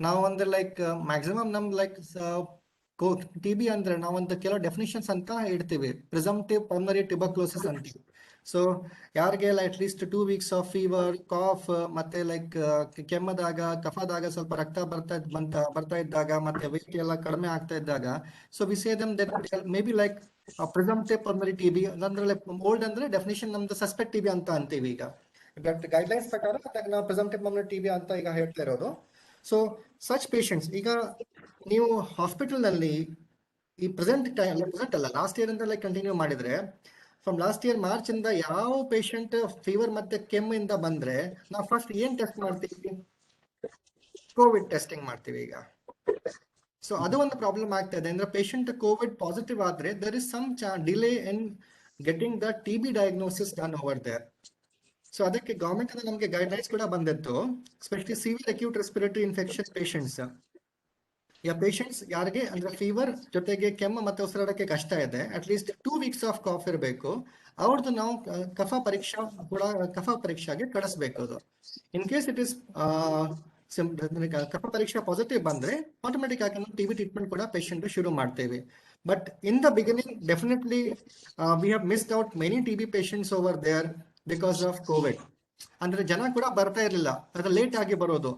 ನಾವು ಒಂದು ಲೈಕ್ ಮ್ಯಾಕ್ಸಿಮಮ್ ನಮ್ ಲೈಕ್ TB ಅಂದ್ರೆ ನಾವೊಂದು ಕೆಲವು ಡೆಫಿನಿಷನ್ಸ್ ಅಂತ ಇಡ್ತೀವಿ. ಪ್ರಿಸಂಪ್ಟಿವ್ ಪಲ್ಮನರಿ ಟ್ಯೂಬರ್ಕ್ಲೋಸಿಸ್ ಅಂತೀವಿ. ಸೊ ಯಾರಿಗೆ at least 2 weeks of fever, cough, ಮತ್ತೆ ಲೈಕ್ ಕೆಮ್ಮದಾಗ, ಕಫದಾಗ ಸ್ವಲ್ಪ ರಕ್ತ ಬರ್ತಾ ಇದ್ದಾಗ, ಮತ್ತೆ ವೇಟ್ ಎಲ್ಲ ಕಡಿಮೆ ಆಗ್ತಾ ಇದ್ದಾಗ, so we say them that may be like presumptive pulmonary TB ಅಂದ್ರೆ ಲೈಕ್ ಓಲ್ಡ್ ಅಂದ್ರೆ ಡೆಫಿನಿಷನ್ ನಮ್ದು ಸಸ್ಪೆಕ್ಟ್ TB ಅಂತ ಅಂತೀವಿ. ಈಗ ಬಟ್ ಗೈಡ್ಲೈನ್ಸ್ ಪ್ರಕಾರ ನಾವು ಪ್ರಿಸಂಪ್ಟಿವ್ ಪಲ್ಮನರಿ TB ಅಂತ ಈಗ ಹೇಳ್ತಾ ಇರೋದು. ಸೊ ಸಚ್ ಪೇಷಂಟ್ಸ್ ಈಗ ನೀವು ಹಾಸ್ಪಿಟಲ್ ನಲ್ಲಿ ಈ ಪ್ರೆಸೆಂಟ್ ಅಲ್ಲ, ಲಾಸ್ಟ್ ಇಯರ್ ಅಂತ ಲೈಕ್ ಕಂಟಿನ್ಯೂ ಮಾಡಿದ್ರೆ, ಫ್ರಮ್ ಲಾಸ್ಟ್ ಇಯರ್ ಮಾರ್ಚ್ ಇಂದ ಯಾವ ಪೇಷಂಟ್ ಫೀವರ್ ಮತ್ತೆ ಕೆಮ್ಮಿಂದ ಬಂದ್ರೆ ನಾವು ಫಸ್ಟ್ ಏನ್ ಟೆಸ್ಟ್ ಮಾಡ್ತೀವಿ? ಕೋವಿಡ್ ಟೆಸ್ಟಿಂಗ್ ಮಾಡ್ತೀವಿ ಈಗ. ಸೊ ಅದು ಒಂದು ಪ್ರಾಬ್ಲಮ್ ಆಗ್ತಾ ಇದೆ. ಅಂದ್ರೆ ಪೇಷಂಟ್ ಕೋವಿಡ್ ಪಾಸಿಟಿವ್ ಆದ್ರೆ there is some delay in getting the TB diagnosis done over there. So ಅದಕ್ಕೆ ಗವರ್ಮೆಂಟ್ ಇಂದ ನಮಗೆ ಗೈಡ್ಲೈನ್ಸ್ ಕೂಡ ಬಂದಿತ್ತು, especially severe acute respiratory infection patients. Patients ಯಾರಿಗೆ ಅಂದ್ರೆ ಫೀವರ್ ಜೊತೆಗೆ ಕೆಮ್ಮು ಮತ್ತೆ ಉಸಿರಾಡಕ್ಕೆ ಕಷ್ಟ ಇದೆ, at least 2 weeks of cough ಇರಬೇಕು, ಅವ್ರದ್ದು ನಾವು ಕಫ ಪರೀಕ್ಷೆಗೆ ಕಳಿಸ್ಬೇಕು. ಅದು ಇನ್ ಕೇಸ್ ಇಟ್ ಇಸ್ ಕಫ ಪರೀಕ್ಷಾ ಪಾಸಿಟಿವ್ ಬಂದ್ರೆ ಆಟೋಮೆಟಿಕ್ ಆಗಿ ನಾವು TB ಟ್ರೀಟ್ಮೆಂಟ್ ಕೂಡ ಪೇಷಂಟ್ ಶುರು ಮಾಡ್ತೇವೆ. But in the beginning definitely we have missed out many TB patients over there because of COVID. ಅಂದ್ರೆ ಜನ ಕೂಡ ಬರ್ತಾ ಇರ್ಲಿಲ್ಲ, ಅದು ಲೇಟ್ ಆಗಿ ಬರೋದು.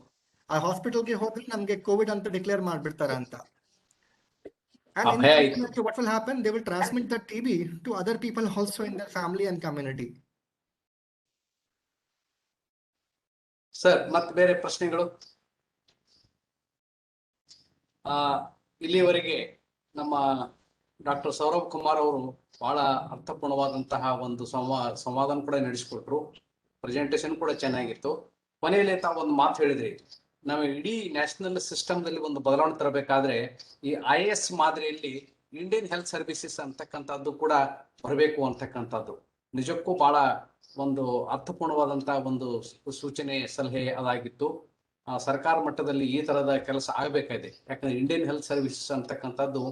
ಆ ಹಾಸ್ಪಿಟಲ್ಗೆ ಹೋದ್ರೆ ನಮ್ಗೆ ಕೋವಿಡ್ ಅಂತ ಡಿಕ್ಲೇರ್ ಮಾಡ್ಬಿಡ್ತಾರೆ ಅಂತ. What will happen? They will transmit the TB to other people also in their family and community. Sir, ಮತ್ತೆ ಬೇರೆ ಪ್ರಶ್ನೆಗಳು? ಇಲ್ಲಿವರೆಗೆ ನಮ್ಮ ಡಾಕ್ಟರ್ ಸೌರಭ್ ಕುಮಾರ್ ಅವರು ಬಹಳ ಅರ್ಥಪೂರ್ಣವಾದಂತಹ ಒಂದು ಸಂವಾದನ ಕೂಡ ನಡೆಸಿಕೊಟ್ರು. ಪ್ರೆಸೆಂಟೇಶನ್ ಕೂಡ ಚೆನ್ನಾಗಿತ್ತು. ಕೊನೆಯಲ್ಲಿ ತಾವು ಒಂದು ಮಾತು ಹೇಳಿದ್ರಿ, ನಾವು ಇಡೀ ನ್ಯಾಷನಲ್ ಸಿಸ್ಟಮ್ದಲ್ಲಿ ಒಂದು ಬದಲಾವಣೆ ತರಬೇಕಾದ್ರೆ ಈ IAS ಮಾದರಿಯಲ್ಲಿ ಇಂಡಿಯನ್ ಹೆಲ್ತ್ ಸರ್ವಿಸಸ್ ಅಂತಕ್ಕಂಥದ್ದು ಕೂಡ ಬರಬೇಕು ಅಂತಕ್ಕಂಥದ್ದು ನಿಜಕ್ಕೂ ಬಹಳ ಒಂದು ಅರ್ಥಪೂರ್ಣವಾದಂತಹ ಒಂದು ಸೂಚನೆ, ಸಲಹೆ ಅದಾಗಿತ್ತು. ಸರ್ಕಾರ ಮಟ್ಟದಲ್ಲಿ ಈ ತರದ ಕೆಲಸ ಆಗಬೇಕಾಗಿದೆ. ಯಾಕಂದ್ರೆ ಇಂಡಿಯನ್ ಹೆಲ್ತ್ ಸರ್ವಿಸಸ್ ಅಂತಕ್ಕಂಥದ್ದು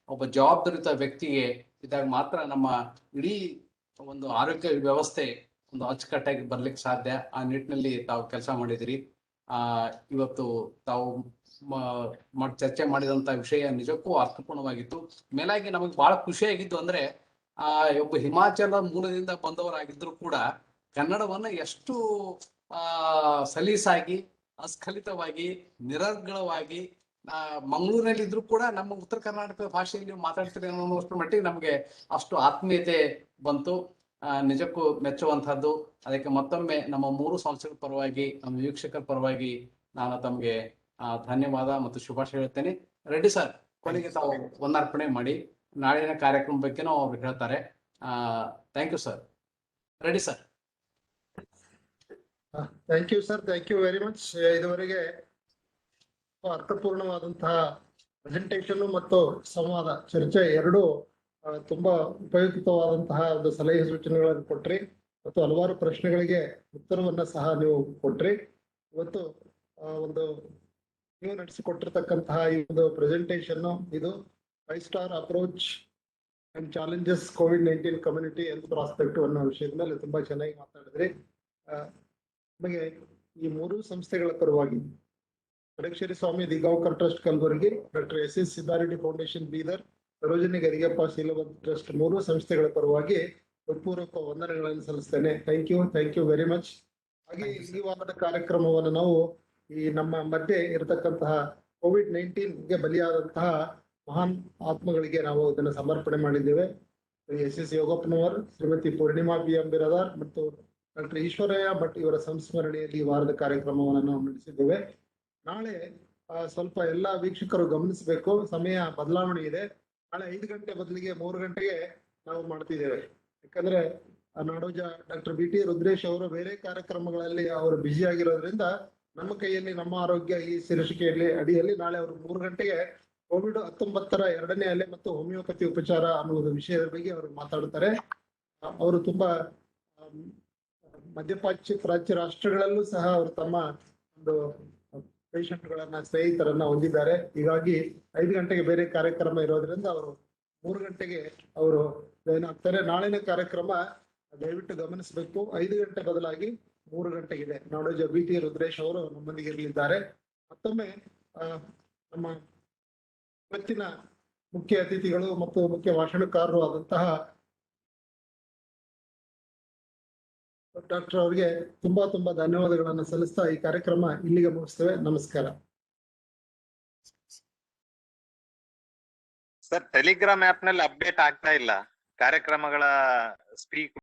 ಒಬ್ಬ ಜವಾಬ್ದಾರಿತ ವ್ಯಕ್ತಿಗೆ ಇದ್ದಾಗ ಮಾತ್ರ ನಮ್ಮ ಇಡೀ ಒಂದು ಆರೋಗ್ಯ ವ್ಯವಸ್ಥೆ ಒಂದು ಅಚ್ಚುಕಟ್ಟಾಗಿ ಬರ್ಲಿಕ್ಕೆ ಸಾಧ್ಯ. ಆ ನಿಟ್ಟಿನಲ್ಲಿ ತಾವು ಕೆಲಸ ಮಾಡಿದಿರಿ. ಇವತ್ತು ತಾವು ಚರ್ಚೆ ಮಾಡಿದಂತ ವಿಷಯ ನಿಜಕ್ಕೂ ಅರ್ಥಪೂರ್ಣವಾಗಿತ್ತು. ಮೇಲಾಗಿ ನಮಗೆ ಬಹಳ ಖುಷಿಯಾಗಿದ್ದು ಅಂದ್ರೆ ಒಬ್ಬ ಹಿಮಾಚಲ ಮೂಲದಿಂದ ಬಂದವರಾಗಿದ್ರು ಕೂಡ ಕನ್ನಡವನ್ನ ಎಷ್ಟು ಸಲೀಸಾಗಿ, ಅಸ್ಖಲಿತವಾಗಿ, ನಿರರ್ಗಳವಾಗಿ ಮಂಗಳೂರಿನಲ್ಲಿ ಇದ್ರು ಕೂಡ ನಮ್ಮ ಉತ್ತರ ಕರ್ನಾಟಕ ಭಾಷೆಯಲ್ಲಿ ಮಾತಾಡ್ತೀರಿ ಅನ್ನೋಷ್ಟು ಮಟ್ಟಿಗೆ ನಮಗೆ ಅಷ್ಟು ಆತ್ಮೀಯತೆ ಬಂತು. ನಿಜಕ್ಕೂ ಮೆಚ್ಚುವಂತಹದ್ದು. ಅದಕ್ಕೆ ಮತ್ತೊಮ್ಮೆ ನಮ್ಮ 3 ಸಂಸ್ಥೆಗಳ ಪರವಾಗಿ, ನಮ್ಮ ವೀಕ್ಷಕರ ಪರವಾಗಿ ನಾನು ತಮಗೆ ಧನ್ಯವಾದ ಮತ್ತು ಶುಭಾಶಯ ಹೇಳ್ತೇನೆ. ರೆಡ್ಡಿ ಸರ್, ಕೊನೆಗೆ ತಾವು ವಂದನಾರ್ಪಣೆ ಮಾಡಿ ನಾಳಿನ ಕಾರ್ಯಕ್ರಮ ಬಗ್ಗೆನೂ ಅವ್ರು ಹೇಳ್ತಾರೆ. Thank you sir. Reddy sir. Thank you sir, thank you very much. ಇದುವರೆಗೆ ಅರ್ಥಪೂರ್ಣವಾದಂತಹ ಪ್ರೆಸೆಂಟೇಷನ್ ಮತ್ತು ಸಂವಾದ, ಚರ್ಚೆ ಎರಡೂ ತುಂಬಾ ಉಪಯುಕ್ತವಾದಂತಹ ಒಂದು ಸಲಹೆ ಸೂಚನೆಗಳನ್ನು ಕೊಟ್ರಿ ಮತ್ತು ಹಲವಾರು ಪ್ರಶ್ನೆಗಳಿಗೆ ಉತ್ತರವನ್ನ ಸಹ ನೀವು ಕೊಟ್ರಿ. ಇವತ್ತು ಒಂದು ನೀವು ನಡೆಸಿಕೊಟ್ಟಿರ್ತಕ್ಕಂತಹ ಈ ಒಂದು ಪ್ರೆಸೆಂಟೇಷನ್, ಇದು 5 star approach and challenges COVID-19 community health prospective ಅನ್ನೋ ವಿಷಯದ ಮೇಲೆ ತುಂಬಾ ಚೆನ್ನಾಗಿ ಮಾತಾಡಿದ್ರಿ. ನಮಗೆ ಈ 3 ಸಂಸ್ಥೆಗಳ ಪರವಾಗಿ Shadakshari Swami Digaonkar trust Kalaburagi, doctor SS Siddareddy foundation Bidar, Sarojini Garigappa Sheelavant trust 3 ಸಂಸ್ಥೆಗಳ ಪರವಾಗಿ ಹೃತ್ಪೂರ್ವಕ ವಂದನೆಗಳನ್ನು ಸಲ್ಲಿಸ್ತೇನೆ. Thank you very much. ಹಾಗೆ ಈ ವಾರದ ಕಾರ್ಯಕ್ರಮವನ್ನು ನಾವು ಈ ನಮ್ಮ ಮಧ್ಯೆ ಇರತಕ್ಕಂತಹ COVID-19ಗೆ ಬಲಿಯಾದಂತಹ ಮಹಾನ್ ಆತ್ಮಗಳಿಗೆ ನಾವು ಇದನ್ನು ಸಮರ್ಪಣೆ ಮಾಡಿದ್ದೇವೆ. SS ಯೋಗಪ್ಪನವರ್, ಶ್ರೀಮತಿ ಪೂರ್ಣಿಮಾ BM ಬಿರಾದಾರ್ ಮತ್ತು ಡಾಕ್ಟರ್ ಈಶ್ವರಯ್ಯ ಭಟ್ ಇವರ ಸಂಸ್ಮರಣೆಯಲ್ಲಿ ಈ ವಾರದ ಕಾರ್ಯಕ್ರಮವನ್ನು ನಾವು ನಡೆಸಿದ್ದೇವೆ. ನಾಳೆ ಸ್ವಲ್ಪ ಎಲ್ಲ ವೀಕ್ಷಕರು ಗಮನಿಸಬೇಕು, ಸಮಯ ಬದಲಾವಣೆ ಇದೆ. ನಾಳೆ 5 ಗಂಟೆ ಬದಲಿಗೆ 3 ಗಂಟೆಗೆ ನಾವು ಮಾಡ್ತಿದ್ದೇವೆ. ಯಾಕಂದ್ರೆ ನಾಡೋಜ ಡಾಕ್ಟರ್ BT ರುದ್ರೇಶ್ ಅವರು ಬೇರೆ ಕಾರ್ಯಕ್ರಮಗಳಲ್ಲಿ ಅವರು ಬ್ಯುಸಿ ಆಗಿರೋದ್ರಿಂದ ನಮ್ಮ ಕೈಯಲ್ಲಿ ನಮ್ಮ ಆರೋಗ್ಯ ಈ ಶೀರ್ಷಿಕೆಯಲ್ಲಿ ಅಡಿಯಲ್ಲಿ ನಾಳೆ ಅವರು 3 ಗಂಟೆಗೆ COVID-19 2ನೇ ಅಲೆ ಮತ್ತು ಹೋಮಿಯೋಪತಿ ಉಪಚಾರ ಅನ್ನುವುದು ವಿಷಯದ ಬಗ್ಗೆ ಅವರು ಮಾತಾಡುತ್ತಾರೆ. ಅವರು ತುಂಬಾ ಮಧ್ಯಪ್ರಾಚ್ಯ ರಾಷ್ಟ್ರಗಳಲ್ಲೂ ಸಹ ಅವರು ತಮ್ಮ ಒಂದು ಪೇಷಂಟ್ಗಳನ್ನ, ಸ್ನೇಹಿತರನ್ನ ಹೊಂದಿದ್ದಾರೆ. ಹೀಗಾಗಿ 5 ಗಂಟೆಗೆ ಬೇರೆ ಕಾರ್ಯಕ್ರಮ ಇರೋದ್ರಿಂದ ಅವರು 3 ಗಂಟೆಗೆ ಅವರು ಜಾಯ್ನ್ ಆಗ್ತಾರೆ. ನಾಳಿನ ಕಾರ್ಯಕ್ರಮ ದಯವಿಟ್ಟು ಗಮನಿಸಬೇಕು. 5 ಗಂಟೆ ಬದಲಾಗಿ 3 ಗಂಟೆಗಿದೆ. ನಾಡೋಜ BT ರುದ್ರೇಶ್ ಅವರು ನಮ್ಮೊಂದಿಗೆ ಇರಲಿದ್ದಾರೆ. ಮತ್ತೊಮ್ಮೆ ನಮ್ಮ ಇವತ್ತಿನ ಮುಖ್ಯ ಅತಿಥಿಗಳು ಮತ್ತು ಮುಖ್ಯ ಭಾಷಣಕಾರರು ಆದಂತಹ ಡಾಕ್ಟರ್ ಅವರಿಗೆ ತುಂಬಾ ಧನ್ಯವಾದಗಳನ್ನು ಸಲ್ಲಿಸ್ತಾ ಈ ಕಾರ್ಯಕ್ರಮ ಇಲ್ಲಿಗೆ ಮುಗಿಸ್ತೇವೆ. ನಮಸ್ಕಾರ. ಸರ್, ಟೆಲಿಗ್ರಾಮ್ ಆಪ್ ನಲ್ಲಿ ಅಪ್ಡೇಟ್ ಆಗ್ತಾ ಇಲ್ಲ ಕಾರ್ಯಕ್ರಮಗಳ ಸ್ಪೀಕ್